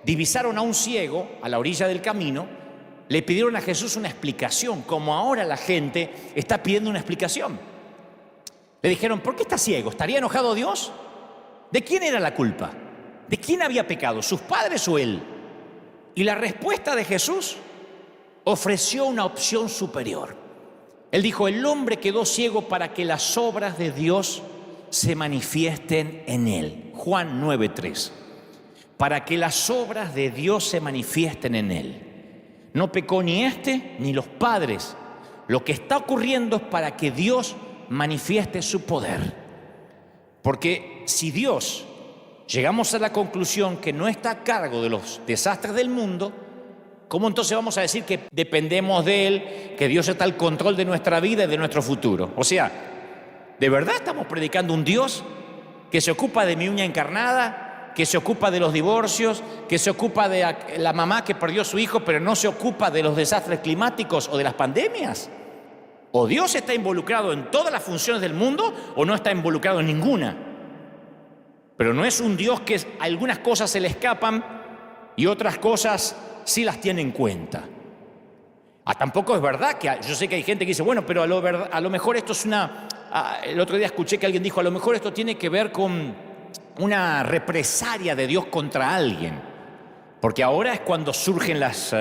divisaron a un ciego a la orilla del camino, le pidieron a Jesús una explicación, como ahora la gente está pidiendo una explicación. Le dijeron, ¿por qué está ciego? ¿Estaría enojado Dios? ¿De quién era la culpa? ¿De quién había pecado? ¿Sus padres o él? Y la respuesta de Jesús ofreció una opción superior. Él dijo, el hombre quedó ciego para que las obras de Dios se manifiesten en él. Juan 9:3. Para que las obras de Dios se manifiesten en él. No pecó ni este ni los padres. Lo que está ocurriendo es para que Dios manifieste su poder. Porque si Dios llegamos a la conclusión que no está a cargo de los desastres del mundo, ¿cómo entonces vamos a decir que dependemos de Él, que Dios está al control de nuestra vida y de nuestro futuro? O sea, ¿de verdad estamos predicando un Dios que se ocupa de mi uña encarnada, que se ocupa de los divorcios, que se ocupa de la mamá que perdió a su hijo, pero no se ocupa de los desastres climáticos o de las pandemias? O Dios está involucrado en todas las funciones del mundo o no está involucrado en ninguna. Pero no es un Dios que algunas cosas se le escapan y otras cosas sí las tiene en cuenta. Tampoco es verdad que yo sé que hay gente que dice, bueno, pero a lo mejor esto es el otro día escuché que alguien dijo, a lo mejor esto tiene que ver con una represalia de Dios contra alguien. Porque ahora es cuando surgen las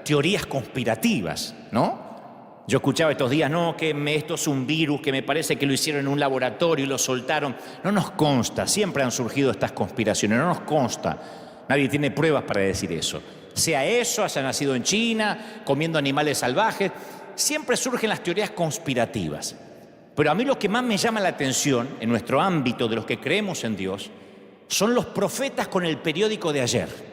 teorías conspirativas, ¿no? Yo escuchaba estos días, no, que esto es un virus, que me parece que lo hicieron en un laboratorio y lo soltaron. No nos consta, siempre han surgido estas conspiraciones, no nos consta. Nadie tiene pruebas para decir eso. Sea eso, haya nacido en China, comiendo animales salvajes, siempre surgen las teorías conspirativas. Pero a mí lo que más me llama la atención en nuestro ámbito de los que creemos en Dios son los profetas con el periódico de ayer.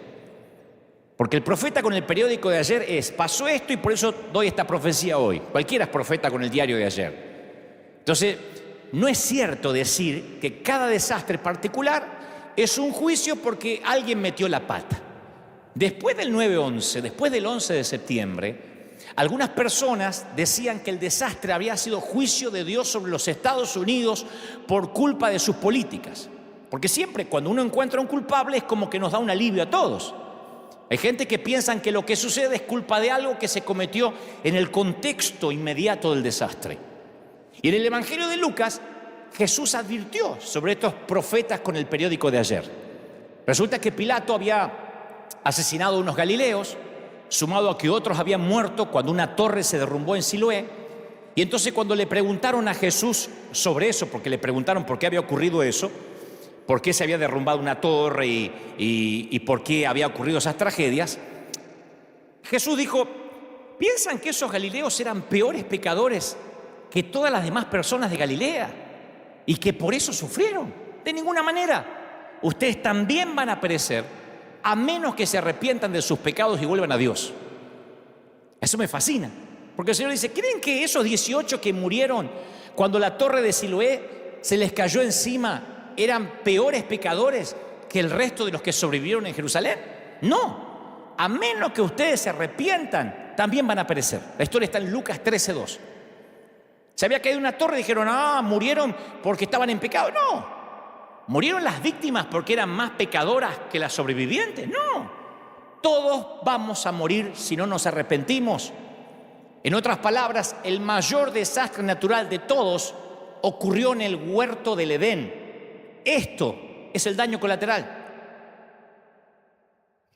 Porque el profeta con el periódico de ayer pasó esto y por eso doy esta profecía hoy. Cualquiera es profeta con el diario de ayer. Entonces, no es cierto decir que cada desastre particular es un juicio porque alguien metió la pata. Después del 9/11, después del 11 de septiembre, algunas personas decían que el desastre había sido juicio de Dios sobre los Estados Unidos por culpa de sus políticas. Porque siempre cuando uno encuentra un culpable es como que nos da un alivio a todos. Hay gente que piensa que lo que sucede es culpa de algo que se cometió en el contexto inmediato del desastre. Y en el Evangelio de Lucas, Jesús advirtió sobre estos profetas con el periódico de ayer. Resulta que Pilato había asesinado a unos galileos, sumado a que otros habían muerto cuando una torre se derrumbó en Siloé. Y entonces cuando le preguntaron a Jesús sobre eso, porque le preguntaron por qué había ocurrido eso, por qué se había derrumbado una torre y por qué había ocurrido esas tragedias, Jesús dijo, ¿piensan que esos galileos eran peores pecadores que todas las demás personas de Galilea y que por eso sufrieron? De ninguna manera. Ustedes también van a perecer a menos que se arrepientan de sus pecados y vuelvan a Dios. Eso me fascina, porque el Señor dice, ¿creen que esos 18 que murieron cuando la torre de Siloé se les cayó encima eran peores pecadores que el resto de los que sobrevivieron en Jerusalén? No, a menos que ustedes se arrepientan, también van a perecer. La historia está en Lucas 13:2. Se había caído una torre y dijeron, murieron porque estaban en pecado. No, murieron las víctimas porque eran más pecadoras que las sobrevivientes. No, todos vamos a morir si no nos arrepentimos. En otras palabras, el mayor desastre natural de todos ocurrió en el huerto del Edén. Esto es el daño colateral.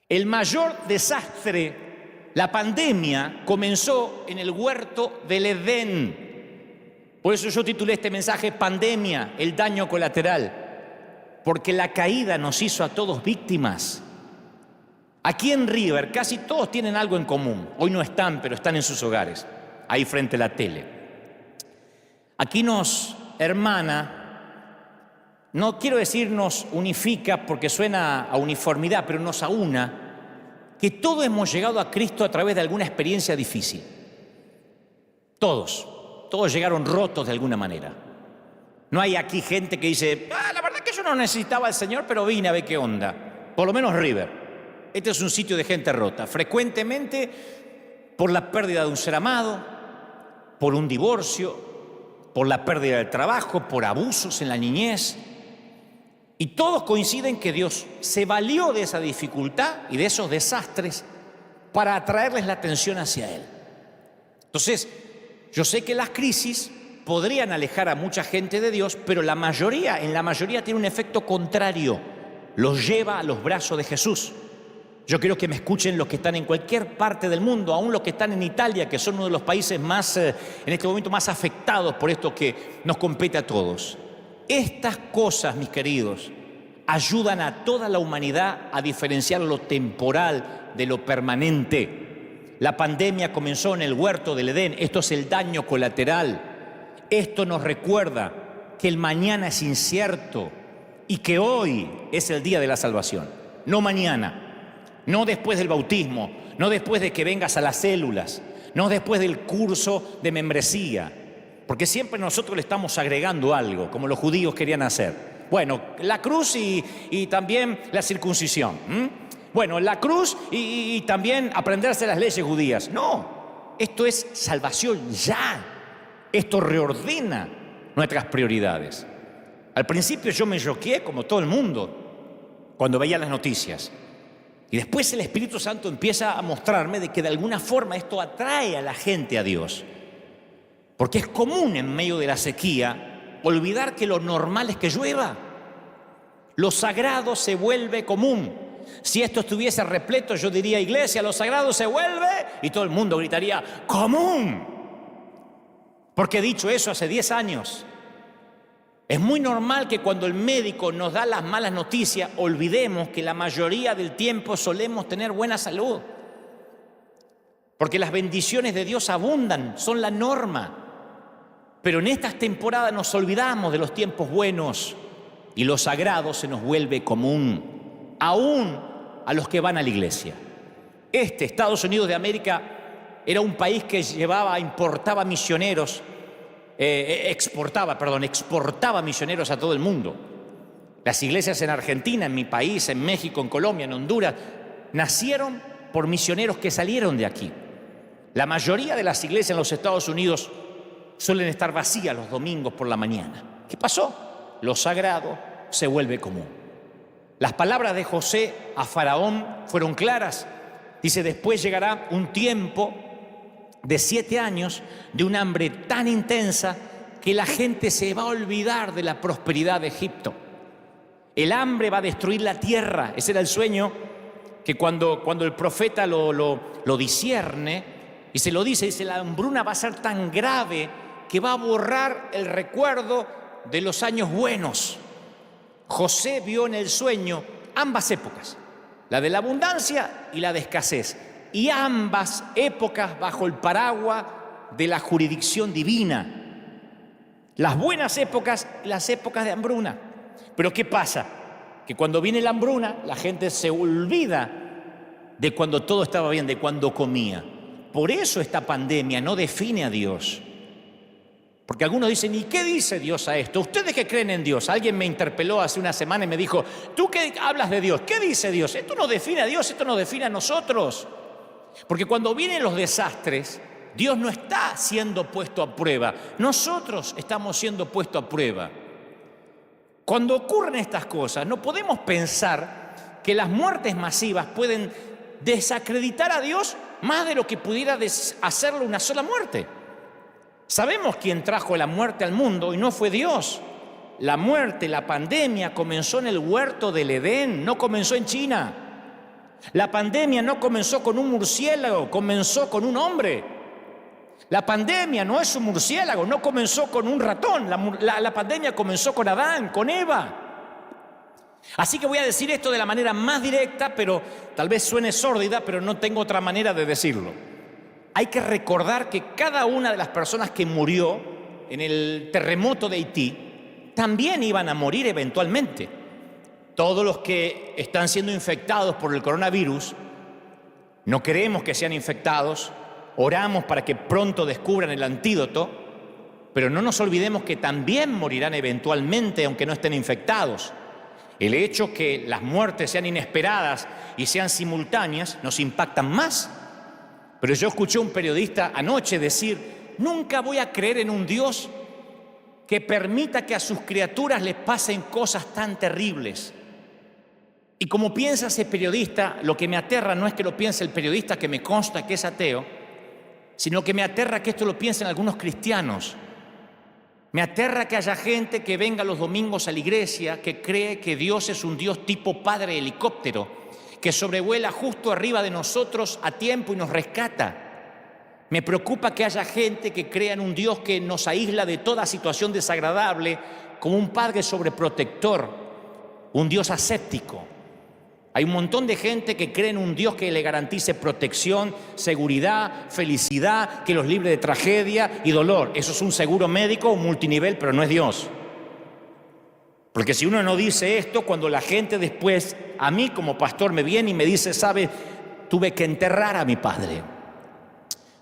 El mayor desastre, la pandemia, comenzó en el huerto del Edén. Por eso yo titulé este mensaje Pandemia, el daño colateral. Porque la caída nos hizo a todos víctimas. Aquí en River casi todos tienen algo en común. Hoy no están, pero están en sus hogares, ahí frente a la tele. Aquí nos hermana. No quiero decir nos unifica porque suena a uniformidad, pero nos aúna, que todos hemos llegado a Cristo a través de alguna experiencia difícil. Todos llegaron rotos de alguna manera. No hay aquí gente que dice, la verdad que yo no necesitaba al Señor, pero vine a ver qué onda. Por lo menos River. Este es un sitio de gente rota, frecuentemente por la pérdida de un ser amado, por un divorcio, por la pérdida del trabajo, por abusos en la niñez. Y todos coinciden que Dios se valió de esa dificultad y de esos desastres para atraerles la atención hacia Él. Entonces, yo sé que las crisis podrían alejar a mucha gente de Dios, pero en la mayoría tiene un efecto contrario. Los lleva a los brazos de Jesús. Yo quiero que me escuchen los que están en cualquier parte del mundo, aún los que están en Italia, que son uno de los países más, en este momento, más afectados por esto que nos compete a todos. Estas cosas, mis queridos, ayudan a toda la humanidad a diferenciar lo temporal de lo permanente. La pandemia comenzó en el huerto del Edén. Esto es el daño colateral. Esto nos recuerda que el mañana es incierto y que hoy es el día de la salvación. No mañana, no después del bautismo, no después de que vengas a las células, no después del curso de membresía. Porque siempre nosotros le estamos agregando algo, como los judíos querían hacer. Bueno, la cruz y también la circuncisión. Bueno, la cruz y también aprenderse las leyes judías. No, esto es salvación ya. Esto reordena nuestras prioridades. Al principio yo me choqué como todo el mundo cuando veía las noticias. Y después el Espíritu Santo empieza a mostrarme de que de alguna forma esto atrae a la gente a Dios. Porque es común en medio de la sequía olvidar que lo normal es que llueva. Lo sagrado se vuelve común. Si esto estuviese repleto, yo diría, iglesia, lo sagrado se vuelve, y todo el mundo gritaría, común. Porque he dicho eso hace 10 años. Es muy normal que cuando el médico nos da las malas noticias, olvidemos que la mayoría del tiempo solemos tener buena salud. Porque las bendiciones de Dios abundan, son la norma. Pero en estas temporadas nos olvidamos de los tiempos buenos y lo sagrado se nos vuelve común, aún a los que van a la iglesia. Estados Unidos de América, era un país que importaba misioneros, exportaba misioneros a todo el mundo. Las iglesias en Argentina, en mi país, en México, en Colombia, en Honduras, nacieron por misioneros que salieron de aquí. La mayoría de las iglesias en los Estados Unidos suelen estar vacías los domingos por la mañana. ¿Qué pasó? Lo sagrado se vuelve común. Las palabras de José a Faraón fueron claras. Dice, después llegará un tiempo de 7 años de un hambre tan intensa que la gente se va a olvidar de la prosperidad de Egipto. El hambre va a destruir la tierra. Ese era el sueño que cuando el profeta lo discierne y se lo dice, la hambruna va a ser tan grave que va a borrar el recuerdo de los años buenos. José vio en el sueño ambas épocas, la de la abundancia y la de escasez, y ambas épocas bajo el paraguas de la jurisdicción divina. Las buenas épocas, las épocas de hambruna. Pero ¿qué pasa? Que cuando viene la hambruna, la gente se olvida de cuando todo estaba bien, de cuando comía. Por eso esta pandemia no define a Dios. Porque algunos dicen, ¿y qué dice Dios a esto? ¿Ustedes que creen en Dios? Alguien me interpeló hace una semana y me dijo, ¿tú qué hablas de Dios? ¿Qué dice Dios? Esto no define a Dios, esto nos define a nosotros. Porque cuando vienen los desastres, Dios no está siendo puesto a prueba. Nosotros estamos siendo puestos a prueba. Cuando ocurren estas cosas, no podemos pensar que las muertes masivas pueden desacreditar a Dios más de lo que pudiera hacerlo una sola muerte. Sabemos quién trajo la muerte al mundo y no fue Dios. La muerte, la pandemia comenzó en el huerto del Edén, no comenzó en China. La pandemia no comenzó con un murciélago, comenzó con un hombre. La pandemia no es un murciélago, no comenzó con un ratón. La pandemia comenzó con Adán, con Eva. Así que voy a decir esto de la manera más directa, pero tal vez suene sórdida, pero no tengo otra manera de decirlo. Hay que recordar que cada una de las personas que murió en el terremoto de Haití también iban a morir eventualmente. Todos los que están siendo infectados por el coronavirus, no queremos que sean infectados, oramos para que pronto descubran el antídoto, pero no nos olvidemos que también morirán eventualmente aunque no estén infectados. El hecho que las muertes sean inesperadas y sean simultáneas nos impactan más. Pero yo escuché a un periodista anoche decir, nunca voy a creer en un Dios que permita que a sus criaturas les pasen cosas tan terribles. Y como piensa ese periodista, lo que me aterra no es que lo piense el periodista, que me consta que es ateo, sino que me aterra que esto lo piensen algunos cristianos. Me aterra que haya gente que venga los domingos a la iglesia que cree que Dios es un Dios tipo padre helicóptero, que sobrevuela justo arriba de nosotros a tiempo y nos rescata. Me preocupa que haya gente que crea en un Dios que nos aísla de toda situación desagradable, como un padre sobreprotector, un Dios aséptico. Hay un montón de gente que cree en un Dios que le garantice protección, seguridad, felicidad, que los libre de tragedia y dolor. Eso es un seguro médico, un multinivel, pero no es Dios. Porque si uno no dice esto, cuando la gente después, a mí como pastor me viene y me dice, ¿sabe? Tuve que enterrar a mi padre.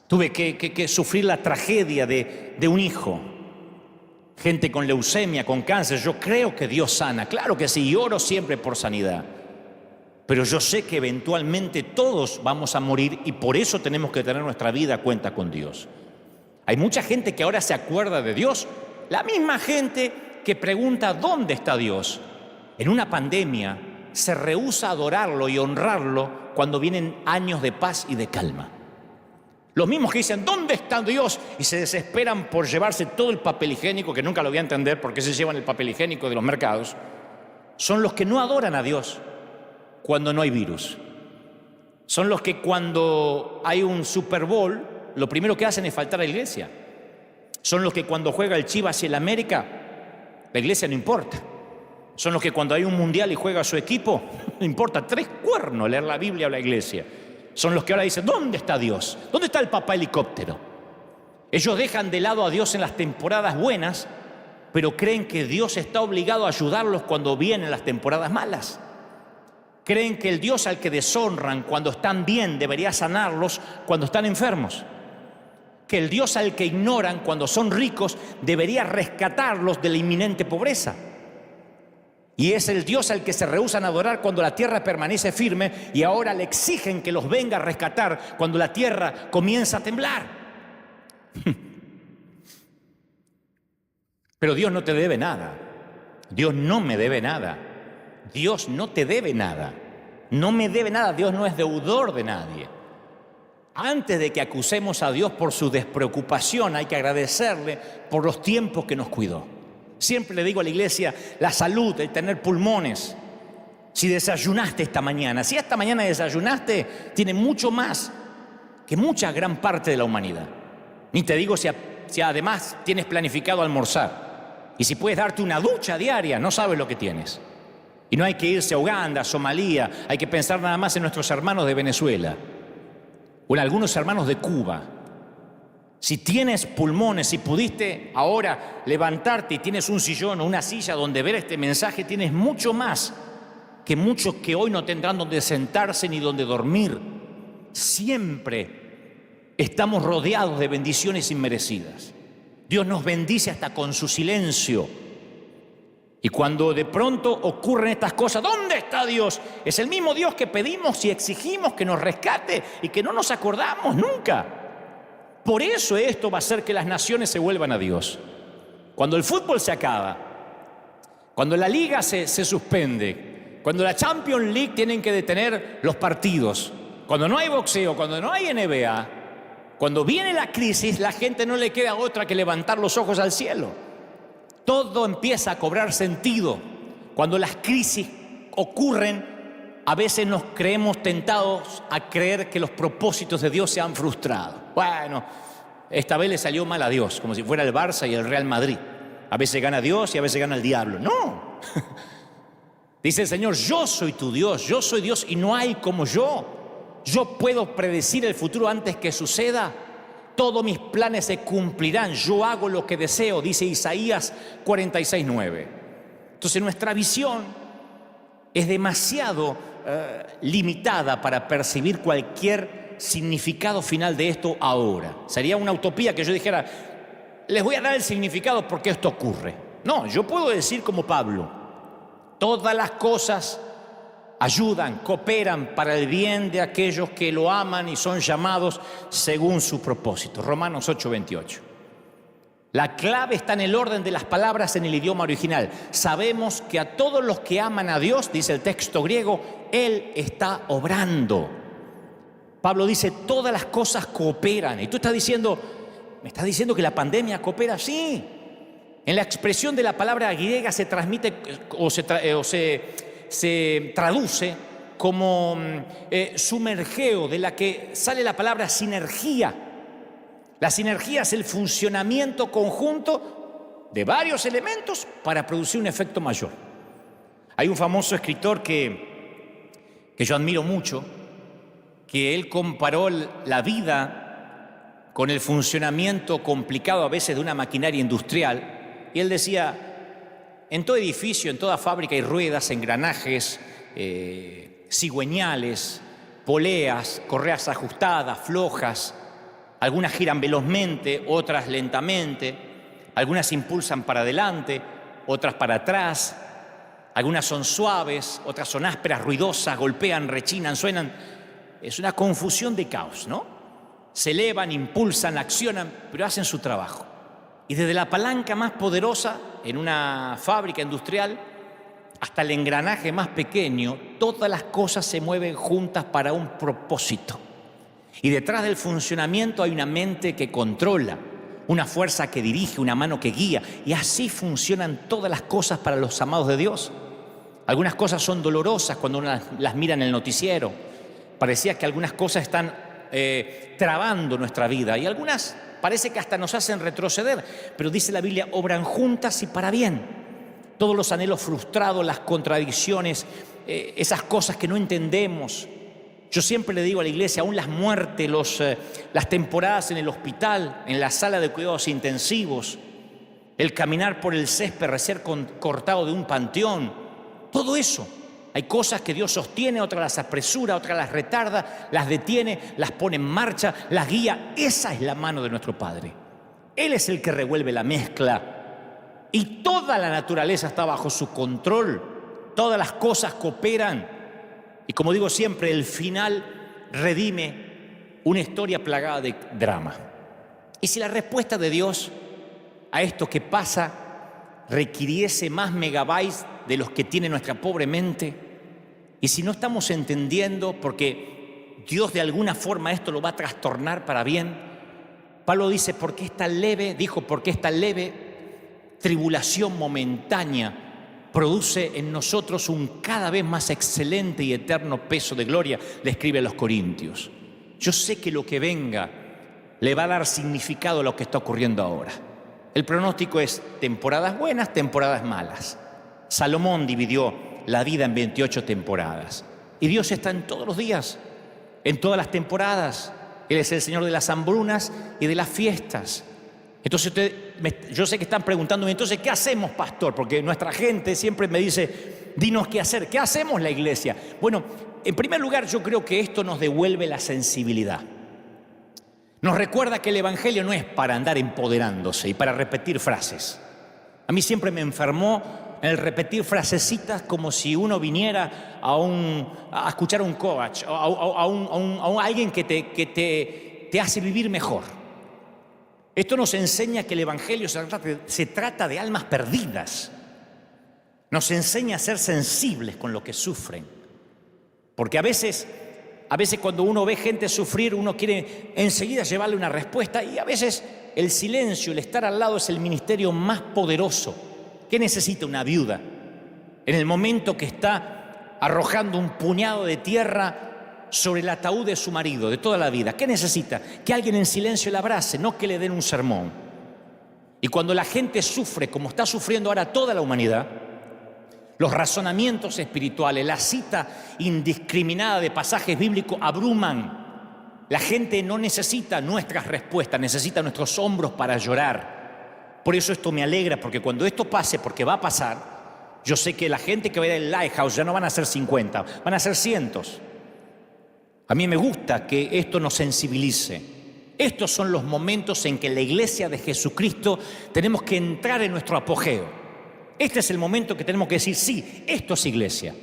Tuve que sufrir la tragedia de un hijo. gente con leucemia, con cáncer. Yo creo que Dios sana, claro que sí, y oro siempre por sanidad. Pero yo sé que eventualmente todos vamos a morir y por eso tenemos que tener nuestra vida a cuenta con Dios. Hay mucha gente que ahora se acuerda de Dios, la misma gente que pregunta ¿dónde está Dios? En una pandemia se rehúsa a adorarlo y honrarlo cuando vienen años de paz y de calma. Los mismos que dicen ¿dónde está Dios? Y se desesperan por llevarse todo el papel higiénico, que nunca lo voy a entender por qué se llevan el papel higiénico de los mercados, son los que no adoran a Dios cuando no hay virus. Son los que cuando hay un Super Bowl, lo primero que hacen es faltar a la iglesia. Son los que cuando juega el Chivas y el América, la iglesia no importa. Son los que cuando hay un mundial y juega su equipo, no importa 3 cuernos leer la Biblia o la iglesia. Son los que ahora dicen, ¿dónde está Dios? ¿Dónde está el papá helicóptero? Ellos dejan de lado a Dios en las temporadas buenas, pero creen que Dios está obligado a ayudarlos cuando vienen las temporadas malas. Creen que el Dios al que deshonran cuando están bien debería sanarlos cuando están enfermos. Que el Dios al que ignoran cuando son ricos debería rescatarlos de la inminente pobreza. Y es el Dios al que se rehúsan a adorar cuando la tierra permanece firme y ahora le exigen que los venga a rescatar cuando la tierra comienza a temblar. Pero Dios no te debe nada. Dios no me debe nada. Dios no te debe nada. No me debe nada. Dios no es deudor de nadie. Antes de que acusemos a Dios por su despreocupación, hay que agradecerle por los tiempos que nos cuidó. Siempre le digo a la iglesia, la salud, el tener pulmones. Si desayunaste esta mañana, si esta mañana desayunaste, tiene mucho más que mucha gran parte de la humanidad. Ni te digo si además tienes planificado almorzar. Y si puedes darte una ducha diaria, no sabes lo que tienes. Y no hay que irse a Uganda, a Somalia, hay que pensar nada más en nuestros hermanos de Venezuela o en algunos hermanos de Cuba. Si tienes pulmones, si pudiste ahora levantarte y tienes un sillón o una silla donde ver este mensaje, tienes mucho más que muchos que hoy no tendrán donde sentarse ni donde dormir. Siempre estamos rodeados de bendiciones inmerecidas. Dios nos bendice hasta con su silencio. Y cuando de pronto ocurren estas cosas, ¿dónde está Dios? Es el mismo Dios que pedimos y exigimos que nos rescate y que no nos acordamos nunca. Por eso esto va a hacer que las naciones se vuelvan a Dios. Cuando el fútbol se acaba, cuando la liga se suspende, cuando la Champions League tienen que detener los partidos, cuando no hay boxeo, cuando no hay NBA, cuando viene la crisis, la gente no le queda otra que levantar los ojos al cielo. Todo empieza a cobrar sentido. Cuando las crisis ocurren, a veces nos creemos tentados a creer que los propósitos de Dios se han frustrado. Bueno, esta vez le salió mal a Dios, como si fuera el Barça y el Real Madrid. A veces gana Dios y a veces gana el diablo. No. Dice el Señor, yo soy tu Dios, yo soy Dios y no hay como yo. Yo puedo predecir el futuro antes que suceda. Todos mis planes se cumplirán. Yo hago lo que deseo, dice Isaías 46:9. Entonces nuestra visión es demasiado limitada para percibir cualquier significado final de esto ahora. Sería una utopía que yo dijera, les voy a dar el significado porque esto ocurre. No, yo puedo decir como Pablo, todas las cosas ayudan, cooperan para el bien de aquellos que lo aman y son llamados según su propósito. Romanos 8:28. La clave está en el orden de las palabras en el idioma original. Sabemos que a todos los que aman a Dios, dice el texto griego, Él está obrando. Pablo dice, todas las cosas cooperan. Y tú estás diciendo, ¿me estás diciendo que la pandemia coopera? Sí. En la expresión de la palabra griega se transmite se traduce como sumergeo, de la que sale la palabra sinergia. La sinergia es el funcionamiento conjunto de varios elementos para producir un efecto mayor. Hay un famoso escritor que yo admiro mucho, que él comparó la vida con el funcionamiento complicado a veces de una maquinaria industrial, y él decía, en todo edificio, en toda fábrica hay ruedas, engranajes, cigüeñales, poleas, correas ajustadas, flojas. Algunas giran velozmente, otras lentamente. Algunas impulsan para adelante, otras para atrás. Algunas son suaves, otras son ásperas, ruidosas, golpean, rechinan, suenan. Es una confusión de caos, ¿no? Se elevan, impulsan, accionan, pero hacen su trabajo. Y desde la palanca más poderosa en una fábrica industrial hasta el engranaje más pequeño, todas las cosas se mueven juntas para un propósito. Y detrás del funcionamiento hay una mente que controla, una fuerza que dirige, una mano que guía. Y así funcionan todas las cosas para los amados de Dios. Algunas cosas son dolorosas cuando uno las mira en el noticiero. Parecía que algunas cosas están trabando nuestra vida y algunas parece que hasta nos hacen retroceder. Pero dice la Biblia, obran juntas y para bien. Todos los anhelos frustrados, las contradicciones, esas cosas que no entendemos. Yo siempre le digo a la iglesia, aún las muertes, las temporadas en el hospital, en la sala de cuidados intensivos, el caminar por el césped recién cortado de un panteón, todo eso. Hay cosas que Dios sostiene, otras las apresura, otras las retarda, las detiene, las pone en marcha, las guía. Esa es la mano de nuestro Padre. Él es el que revuelve la mezcla y toda la naturaleza está bajo su control. Todas las cosas cooperan. Y como digo siempre, el final redime una historia plagada de drama. Y si la respuesta de Dios a esto que pasa requiriese más megabytes de los que tiene nuestra pobre mente, y si no estamos entendiendo, porque Dios de alguna forma esto lo va a trastornar para bien, Pablo dice, porque esta leve tribulación momentánea produce en nosotros un cada vez más excelente y eterno peso de gloria, le escribe a los Corintios. Yo sé que lo que venga le va a dar significado a lo que está ocurriendo ahora. El pronóstico es temporadas buenas, temporadas malas. Salomón dividió la vida en 28 temporadas. Y Dios está en todos los días, en todas las temporadas. Él es el Señor de las hambrunas y de las fiestas. Entonces yo sé que están preguntándome, entonces, ¿qué hacemos, pastor? Porque nuestra gente siempre me dice, dinos qué hacer. ¿Qué hacemos la iglesia? Bueno, en primer lugar, yo creo que esto nos devuelve la sensibilidad. Nos recuerda que el Evangelio no es para andar empoderándose y para repetir frases. A mí siempre me enfermó el repetir frasecitas como si uno viniera a escuchar a un coach, a alguien que te hace vivir mejor. Esto nos enseña que el Evangelio se trata de almas perdidas. Nos enseña a ser sensibles con lo que sufren. Porque a veces cuando uno ve gente sufrir, uno quiere enseguida llevarle una respuesta y a veces el silencio, el estar al lado es el ministerio más poderoso. ¿Qué necesita una viuda? En el momento que está arrojando un puñado de tierra sobre el ataúd de su marido, de toda la vida. ¿Qué necesita? Que alguien en silencio la abrace, no que le den un sermón. Y cuando la gente sufre, como está sufriendo ahora toda la humanidad, los razonamientos espirituales, la cita indiscriminada de pasajes bíblicos abruman. La gente no necesita nuestras respuestas, necesita nuestros hombros para llorar. Por eso esto me alegra, porque cuando esto pase, porque va a pasar, yo sé que la gente que va a ir al Lighthouse ya no van a ser 50, van a ser cientos. A mí me gusta que esto nos sensibilice. Estos son los momentos en que la iglesia de Jesucristo tenemos que entrar en nuestro apogeo. Este es el momento que tenemos que decir, sí, esto es iglesia.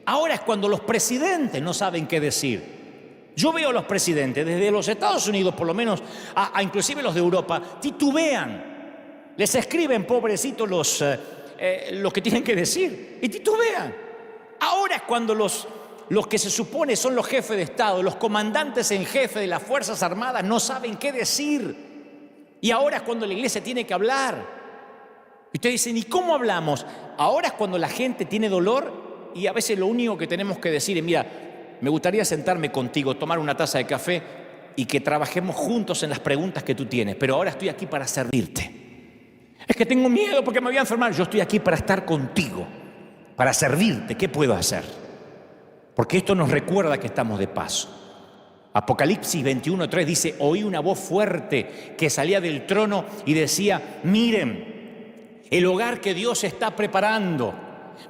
Ahora es cuando los presidentes no saben qué decir. Yo veo a los presidentes, desde los Estados Unidos por lo menos, a inclusive los de Europa, titubean. Les escriben, pobrecitos, lo que tienen que decir, y titubean. Ahora es cuando los que se supone son los jefes de Estado, los comandantes en jefe de las Fuerzas Armadas no saben qué decir. Y ahora es cuando la iglesia tiene que hablar. Y ustedes dicen, ¿y cómo hablamos? Ahora es cuando la gente tiene dolor y a veces lo único que tenemos que decir es, mira, me gustaría sentarme contigo, tomar una taza de café y que trabajemos juntos en las preguntas que tú tienes, pero ahora estoy aquí para servirte. Es que tengo miedo porque me voy a enfermar. Yo estoy aquí para estar contigo, para servirte. ¿Qué puedo hacer? Porque esto nos recuerda que estamos de paso. Apocalipsis 21:3 dice, oí una voz fuerte que salía del trono y decía, miren, el hogar que Dios está preparando.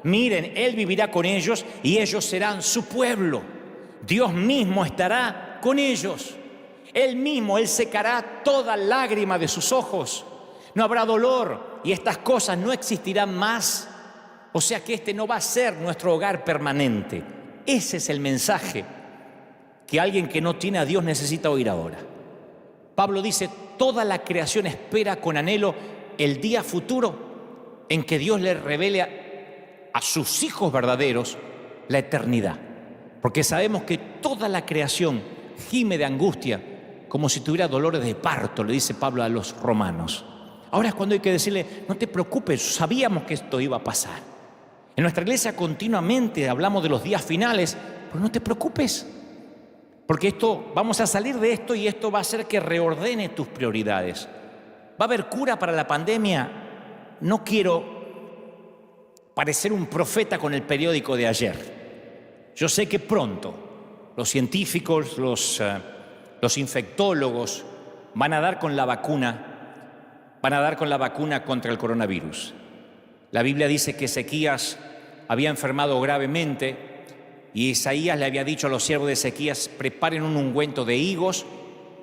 Miren, Él vivirá con ellos y ellos serán su pueblo. Dios mismo estará con ellos. Él mismo, Él secará toda lágrima de sus ojos. No habrá dolor y estas cosas no existirán más. O sea que este no va a ser nuestro hogar permanente. Ese es el mensaje que alguien que no tiene a Dios necesita oír ahora. Pablo dice, toda la creación espera con anhelo el día futuro en que Dios le revele a sus hijos verdaderos la eternidad. Porque sabemos que toda la creación gime de angustia como si tuviera dolores de parto, le dice Pablo a los romanos. Ahora es cuando hay que decirle, no te preocupes, sabíamos que esto iba a pasar. En nuestra iglesia continuamente hablamos de los días finales, pero no te preocupes, porque vamos a salir de esto y esto va a hacer que reordene tus prioridades. ¿Va a haber cura para la pandemia? No quiero parecer un profeta con el periódico de ayer. Yo sé que pronto los científicos, los infectólogos van a dar con la vacuna contra el coronavirus. La Biblia dice que Ezequías había enfermado gravemente y Isaías le había dicho a los siervos de Ezequías, preparen un ungüento de higos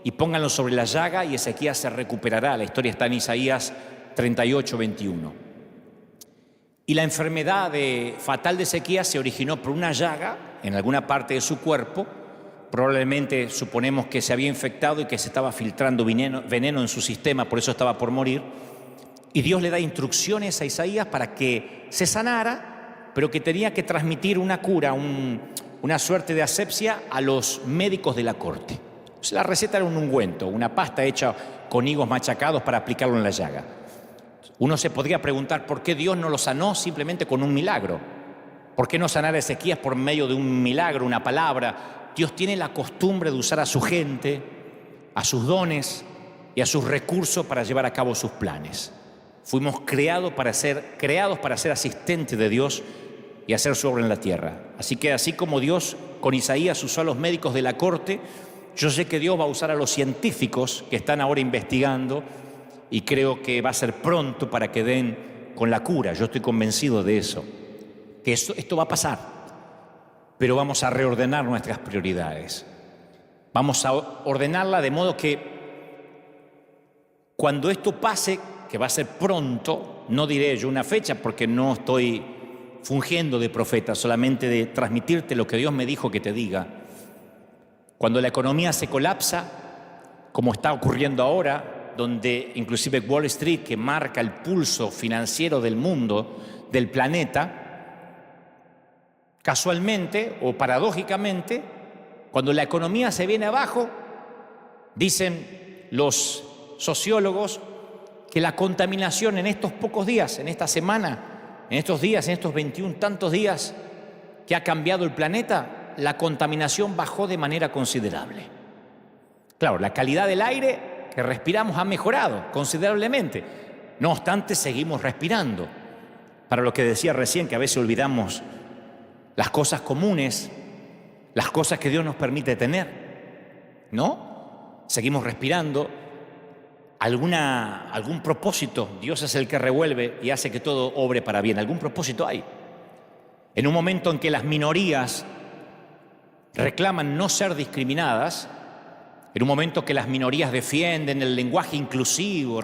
y pónganlo sobre la llaga y Ezequías se recuperará. La historia está en Isaías 38, 21. Y la enfermedad fatal de Ezequías se originó por una llaga en alguna parte de su cuerpo. Probablemente suponemos que se había infectado y que se estaba filtrando veneno en su sistema, por eso estaba por morir. Y Dios le da instrucciones a Isaías para que se sanara, pero que tenía que transmitir una cura, una suerte de asepsia a los médicos de la corte. Entonces, la receta era un ungüento, una pasta hecha con higos machacados para aplicarlo en la llaga. Uno se podría preguntar por qué Dios no lo sanó simplemente con un milagro. ¿Por qué no sanar a Ezequías por medio de un milagro, una palabra? Dios tiene la costumbre de usar a su gente, a sus dones y a sus recursos para llevar a cabo sus planes. Fuimos creados para ser asistentes de Dios y hacer su obra en la tierra. Así que así como Dios con Isaías usó a los médicos de la corte, yo sé que Dios va a usar a los científicos que están ahora investigando y creo que va a ser pronto para que den con la cura. Yo estoy convencido de eso, que esto va a pasar, pero vamos a reordenar nuestras prioridades. Vamos a ordenarla de modo que cuando esto pase, que va a ser pronto, no diré yo una fecha porque no estoy fungiendo de profeta, solamente de transmitirte lo que Dios me dijo que te diga. Cuando la economía se colapsa, como está ocurriendo ahora, donde inclusive Wall Street, que marca el pulso financiero del mundo, del planeta, casualmente o paradójicamente, cuando la economía se viene abajo, dicen los sociólogos que la contaminación en estos pocos días, en esta semana, en estos días, en estos 21 tantos días que ha cambiado el planeta, la contaminación bajó de manera considerable. Claro, la calidad del aire que respiramos ha mejorado considerablemente. No obstante, seguimos respirando. Para lo que decía recién, que a veces olvidamos las cosas comunes, las cosas que Dios nos permite tener, ¿no? Seguimos respirando. Algún propósito, Dios es el que revuelve y hace que todo obre para bien. Algún propósito hay. En un momento en que las minorías reclaman no ser discriminadas, en un momento que las minorías defienden el lenguaje inclusivo,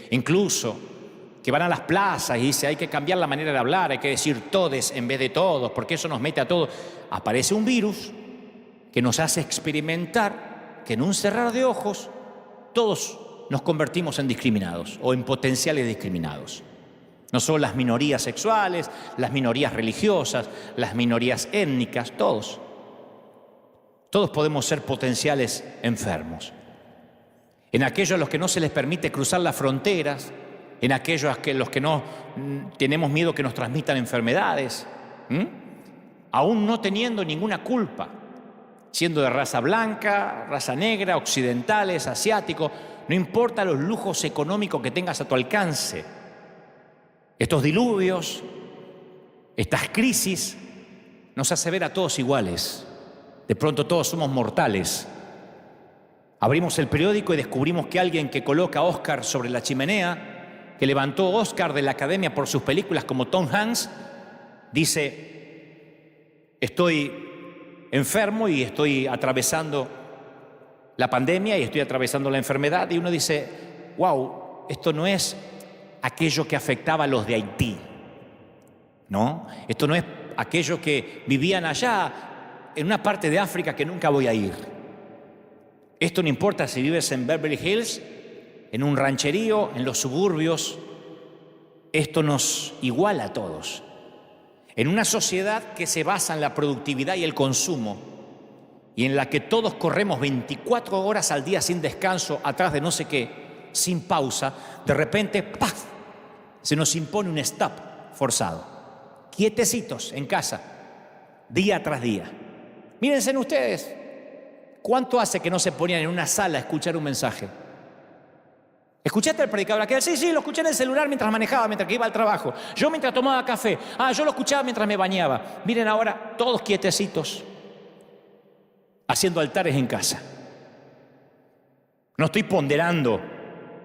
incluso, que van a las plazas y dicen hay que cambiar la manera de hablar, hay que decir todes en vez de todos, porque eso nos mete a todos. Aparece un virus que nos hace experimentar que en un cerrar de ojos todos nos convertimos en discriminados o en potenciales discriminados. No solo las minorías sexuales, las minorías religiosas, las minorías étnicas, todos. Todos podemos ser potenciales enfermos. En aquellos a los que no se les permite cruzar las fronteras, en aquellos a los que no tenemos miedo que nos transmitan enfermedades, aún no teniendo ninguna culpa, siendo de raza blanca, raza negra, occidentales, asiáticos, no importa los lujos económicos que tengas a tu alcance. Estos diluvios, estas crisis, nos hace ver a todos iguales. De pronto todos somos mortales. Abrimos el periódico y descubrimos que alguien que coloca a Oscar sobre la chimenea, que levantó Oscar de la academia por sus películas como Tom Hanks, dice, estoy enfermo y estoy atravesando la pandemia y estoy atravesando la enfermedad. Y uno dice, wow, esto no es aquello que afectaba a los de Haití, ¿no? Esto no es aquello que vivían allá en una parte de África que nunca voy a ir. Esto no importa si vives en Beverly Hills, en un rancherío, en los suburbios. Esto nos iguala a todos. En una sociedad que se basa en la productividad y el consumo, y en la que todos corremos 24 horas al día sin descanso, atrás de no sé qué, sin pausa, de repente, ¡paf!, se nos impone un stop forzado. Quietecitos en casa, día tras día. Mírense en ustedes, ¿cuánto hace que no se ponían en una sala a escuchar un mensaje? ¿Escuchaste al predicador aquel? Sí, lo escuché en el celular mientras manejaba, mientras que iba al trabajo. Yo mientras tomaba café. Yo lo escuchaba mientras me bañaba. Miren ahora, todos quietecitos, haciendo altares en casa. No estoy ponderando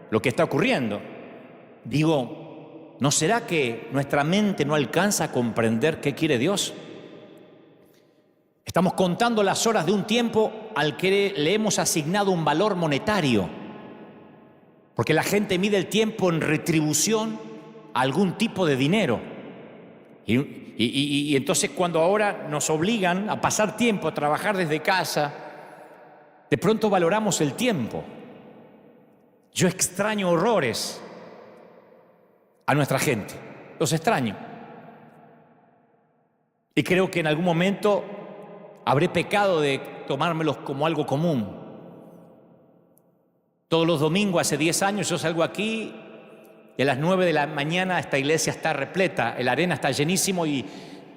lo que está ocurriendo. Digo, ¿no será que nuestra mente no alcanza a comprender qué quiere Dios? Estamos contando las horas de un tiempo al que le hemos asignado un valor monetario. Porque la gente mide el tiempo en retribución a algún tipo de dinero. Y entonces cuando ahora nos obligan a pasar tiempo, a trabajar desde casa, de pronto valoramos el tiempo. Yo extraño horrores a nuestra gente. Los extraño. Y creo que en algún momento habré pecado de tomármelos como algo común. Todos los domingos, hace 10 años, yo salgo aquí y a las 9 de la mañana esta iglesia está repleta, el arena está llenísimo y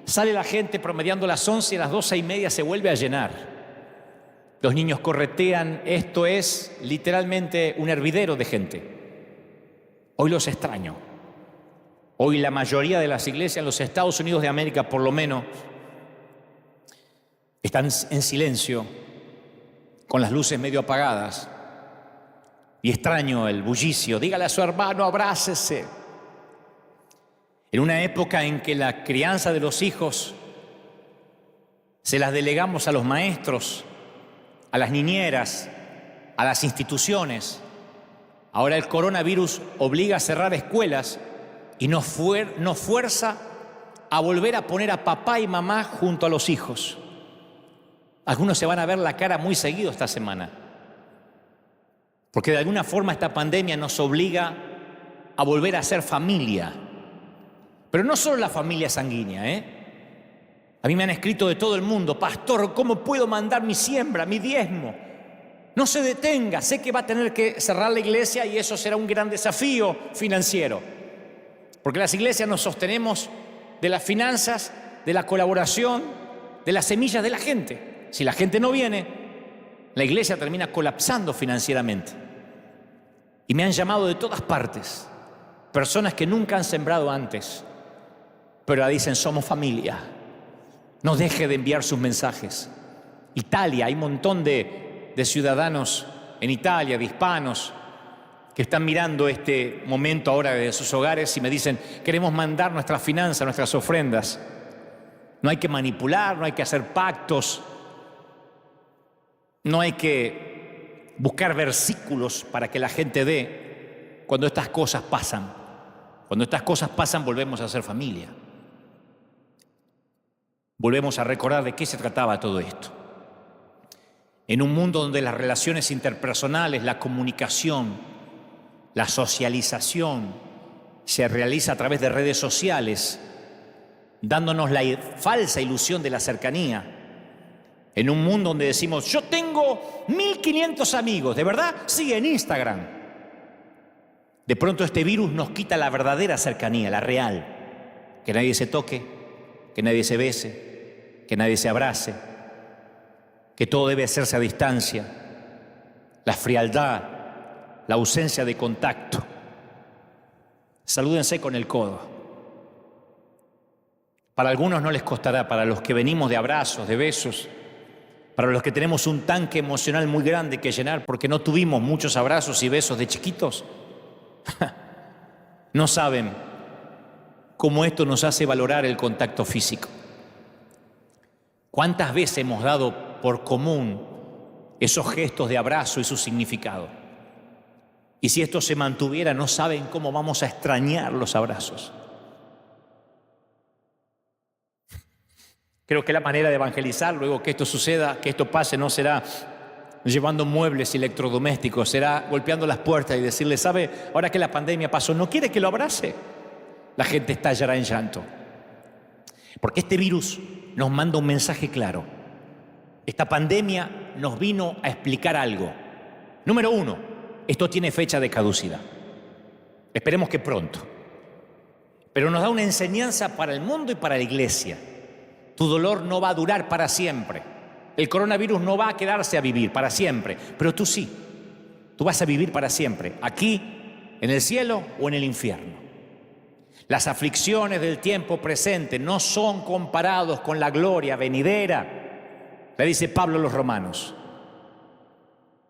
sale la gente promediando a las 11 y a las 12:30 se vuelve a llenar. Los niños corretean, esto es literalmente un hervidero de gente. Hoy los extraño. Hoy la mayoría de las iglesias en los Estados Unidos de América, por lo menos, están en silencio, con las luces medio apagadas. Y extraño el bullicio. Dígale a su hermano, abrácese. En una época en que la crianza de los hijos se las delegamos a los maestros, a las niñeras, a las instituciones. Ahora el coronavirus obliga a cerrar escuelas y nos fuerza a volver a poner a papá y mamá junto a los hijos. Algunos se van a ver la cara muy seguido esta semana. Porque de alguna forma esta pandemia nos obliga a volver a ser familia. Pero no solo la familia sanguínea, A mí me han escrito de todo el mundo, pastor, ¿cómo puedo mandar mi siembra, mi diezmo? No se detenga, sé que va a tener que cerrar la iglesia y eso será un gran desafío financiero. Porque las iglesias nos sostenemos de las finanzas, de la colaboración, de las semillas de la gente. Si la gente no viene, la iglesia termina colapsando financieramente. Y me han llamado de todas partes, personas que nunca han sembrado antes, pero ahora dicen, somos familia. No deje de enviar sus mensajes. Italia, hay un montón de ciudadanos en Italia, de hispanos, que están mirando este momento ahora de sus hogares y me dicen, queremos mandar nuestras finanzas, nuestras ofrendas. No hay que manipular, no hay que hacer pactos, no hay que buscar versículos para que la gente dé. Cuando estas cosas pasan, volvemos a ser familia. Volvemos a recordar de qué se trataba todo esto. En un mundo donde las relaciones interpersonales, la comunicación, la socialización se realiza a través de redes sociales, dándonos la falsa ilusión de la cercanía. En un mundo donde decimos, yo tengo 1500 amigos, ¿de verdad? Sí, en Instagram. De pronto este virus nos quita la verdadera cercanía, la real. Que nadie se toque, que nadie se bese, que nadie se abrace, que todo debe hacerse a distancia. La frialdad, la ausencia de contacto. Salúdense con el codo. Para algunos no les costará, para los que venimos de abrazos, de besos, para los que tenemos un tanque emocional muy grande que llenar porque no tuvimos muchos abrazos y besos de chiquitos, no saben cómo esto nos hace valorar el contacto físico. ¿Cuántas veces hemos dado por común esos gestos de abrazo y su significado? Y si esto se mantuviera, no saben cómo vamos a extrañar los abrazos. Creo que la manera de evangelizar, luego que esto suceda, que esto pase, no será llevando muebles y electrodomésticos, será golpeando las puertas y decirle, ¿sabe? Ahora que la pandemia pasó, ¿no quiere que lo abrace? La gente estallará en llanto. Porque este virus nos manda un mensaje claro. Esta pandemia nos vino a explicar algo. Número 1, esto tiene fecha de caducidad. Esperemos que pronto. Pero nos da una enseñanza para el mundo y para la iglesia. Tu dolor no va a durar para siempre. El coronavirus no va a quedarse a vivir para siempre, pero tú sí. Tú vas a vivir para siempre, aquí, en el cielo o en el infierno. Las aflicciones del tiempo presente no son comparados con la gloria venidera, le dice Pablo a los romanos.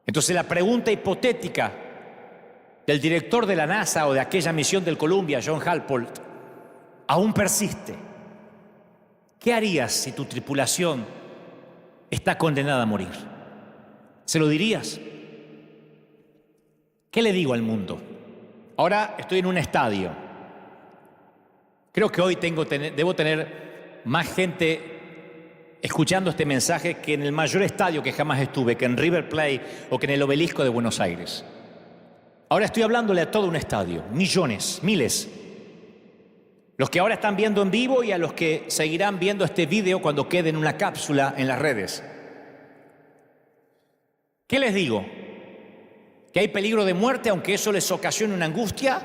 Entonces la pregunta hipotética del director de la NASA o de aquella misión del Columbia, John Halport, aún persiste. ¿Qué harías si tu tripulación está condenada a morir? ¿Se lo dirías? ¿Qué le digo al mundo? Ahora estoy en un estadio. Creo que hoy debo tener más gente escuchando este mensaje que en el mayor estadio que jamás estuve, que en River Plate o que en el Obelisco de Buenos Aires. Ahora estoy hablándole a todo un estadio, millones, miles. Los que ahora están viendo en vivo y a los que seguirán viendo este video cuando quede en una cápsula en las redes. ¿Qué les digo? ¿Que hay peligro de muerte aunque eso les ocasione una angustia?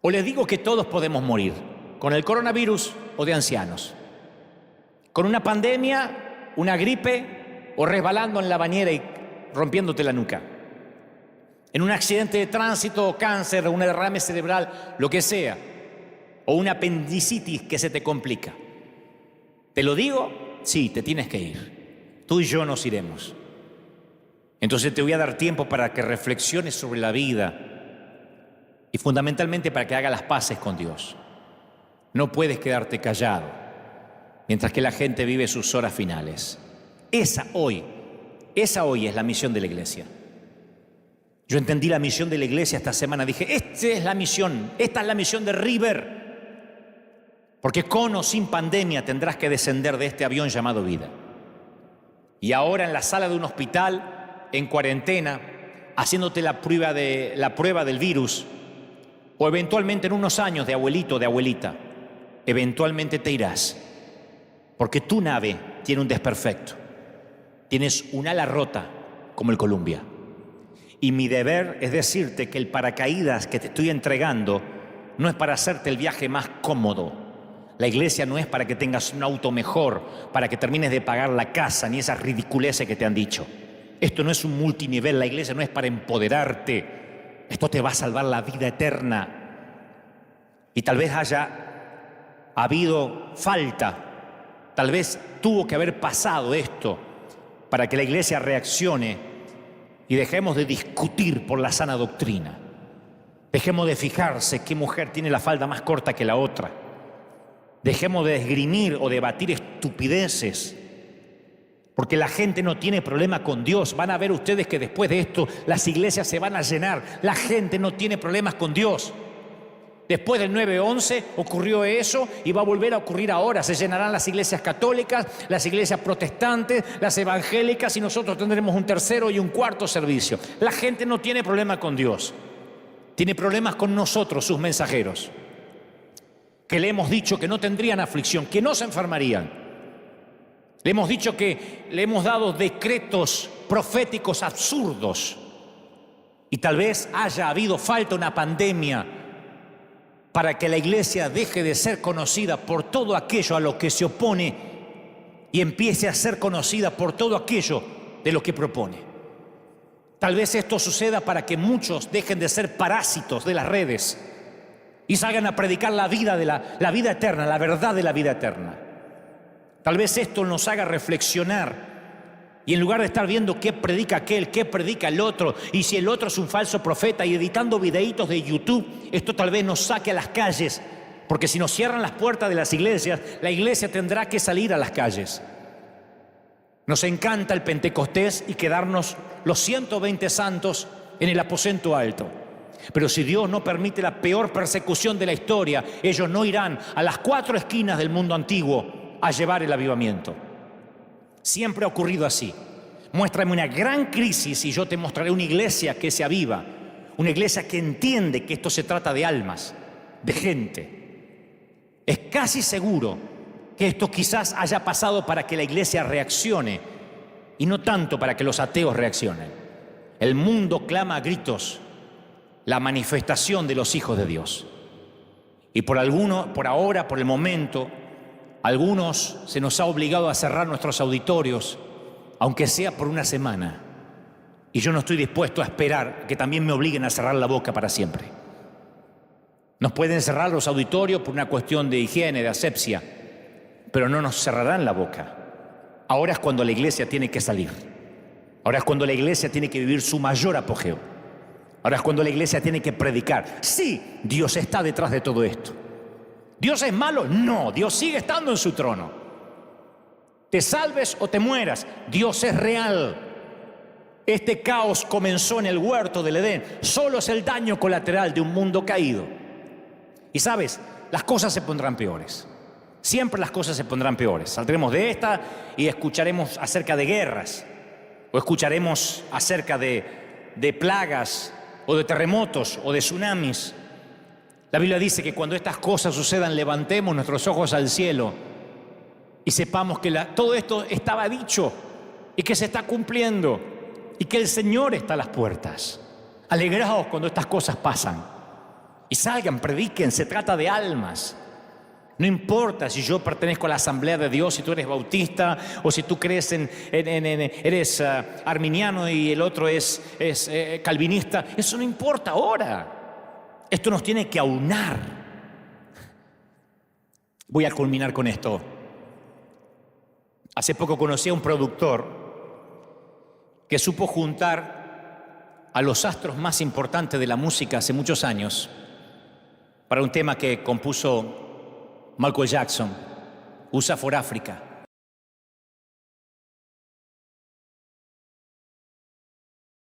¿O les digo que todos podemos morir? ¿Con el coronavirus o de ancianos? ¿Con una pandemia, una gripe o resbalando en la bañera y rompiéndote la nuca? ¿En un accidente de tránsito, cáncer, un derrame cerebral, lo que sea? ¿O una apendicitis que se te complica? ¿Te lo digo? Sí, te tienes que ir. Tú y yo nos iremos. Entonces te voy a dar tiempo para que reflexiones sobre la vida y fundamentalmente para que hagas las paces con Dios. No puedes quedarte callado mientras que la gente vive sus horas finales. Esa hoy es la misión de la iglesia. Yo entendí la misión de la iglesia esta semana. Dije, esta es la misión de River. Porque con o sin pandemia tendrás que descender de este avión llamado vida. Y ahora en la sala de un hospital, en cuarentena, haciéndote la prueba del virus, o eventualmente en unos años de abuelito, de abuelita, eventualmente te irás. Porque tu nave tiene un desperfecto. Tienes un ala rota como el Columbia. Y mi deber es decirte que el paracaídas que te estoy entregando no es para hacerte el viaje más cómodo. La iglesia no es para que tengas un auto mejor, para que termines de pagar la casa, ni esas ridiculeces que te han dicho. Esto no es un multinivel, la iglesia no es para empoderarte. Esto te va a salvar la vida eterna. Y tal vez haya habido falta, tal vez tuvo que haber pasado esto para que la iglesia reaccione y dejemos de discutir por la sana doctrina. Dejemos de fijarse qué mujer tiene la falda más corta que la otra. Dejemos de esgrimir o debatir estupideces, porque la gente no tiene problema con Dios. Van a ver ustedes que después de esto las iglesias se van a llenar. La gente no tiene problemas con Dios. Después del 9/11 ocurrió eso y va a volver a ocurrir ahora. Se llenarán las iglesias católicas, las iglesias protestantes, las evangélicas y nosotros tendremos un tercero y un cuarto servicio. La gente no tiene problema con Dios. Tiene problemas con nosotros, sus mensajeros, que le hemos dicho que no tendrían aflicción, que no se enfermarían. Le hemos dicho que le hemos dado decretos proféticos absurdos. Y tal vez haya habido falta una pandemia para que la iglesia deje de ser conocida por todo aquello a lo que se opone y empiece a ser conocida por todo aquello de lo que propone. Tal vez esto suceda para que muchos dejen de ser parásitos de las redes y salgan a predicar la vida vida eterna, la verdad de la vida eterna. Tal vez esto nos haga reflexionar y en lugar de estar viendo qué predica aquel, qué predica el otro, y si el otro es un falso profeta y editando videitos de YouTube, esto tal vez nos saque a las calles, porque si nos cierran las puertas de las iglesias, la iglesia tendrá que salir a las calles. Nos encanta el Pentecostés y quedarnos los 120 santos en el aposento alto. Pero si Dios no permite la peor persecución de la historia, ellos no irán a las 4 esquinas del mundo antiguo a llevar el avivamiento. Siempre ha ocurrido así. Muéstrame una gran crisis y yo te mostraré una iglesia que se aviva, una iglesia que entiende que esto se trata de almas, de gente. Es casi seguro que esto quizás haya pasado para que la iglesia reaccione y no tanto para que los ateos reaccionen. El mundo clama a gritos la manifestación de los hijos de Dios. Y por ahora, por el momento, algunos se nos ha obligado a cerrar nuestros auditorios, aunque sea por una semana. Y yo no estoy dispuesto a esperar que también me obliguen a cerrar la boca para siempre. Nos pueden cerrar los auditorios por una cuestión de higiene, de asepsia, pero no nos cerrarán la boca. Ahora es cuando la iglesia tiene que salir. Ahora es cuando la iglesia tiene que vivir su mayor apogeo. Ahora es cuando la iglesia tiene que predicar. Sí, Dios está detrás de todo esto. ¿Dios es malo? No, Dios sigue estando en su trono. Te salves o te mueras, Dios es real. Este caos comenzó en el huerto del Edén. Solo es el daño colateral de un mundo caído. Y sabes, las cosas se pondrán peores. Siempre las cosas se pondrán peores. Saldremos de esta y escucharemos acerca de guerras. O escucharemos acerca de plagas, o de terremotos, o de tsunamis. La Biblia dice que cuando estas cosas sucedan, levantemos nuestros ojos al cielo y sepamos que todo esto estaba dicho y que se está cumpliendo y que el Señor está a las puertas. Alegraos cuando estas cosas pasan y salgan, prediquen, se trata de almas. No importa si yo pertenezco a la Asamblea de Dios, si tú eres bautista o si tú crees eres arminiano y el otro es calvinista. Eso no importa ahora. Esto nos tiene que aunar. Voy a culminar con esto. Hace poco conocí a un productor que supo juntar a los astros más importantes de la música hace muchos años para un tema que compuso Michael Jackson, USA for Africa.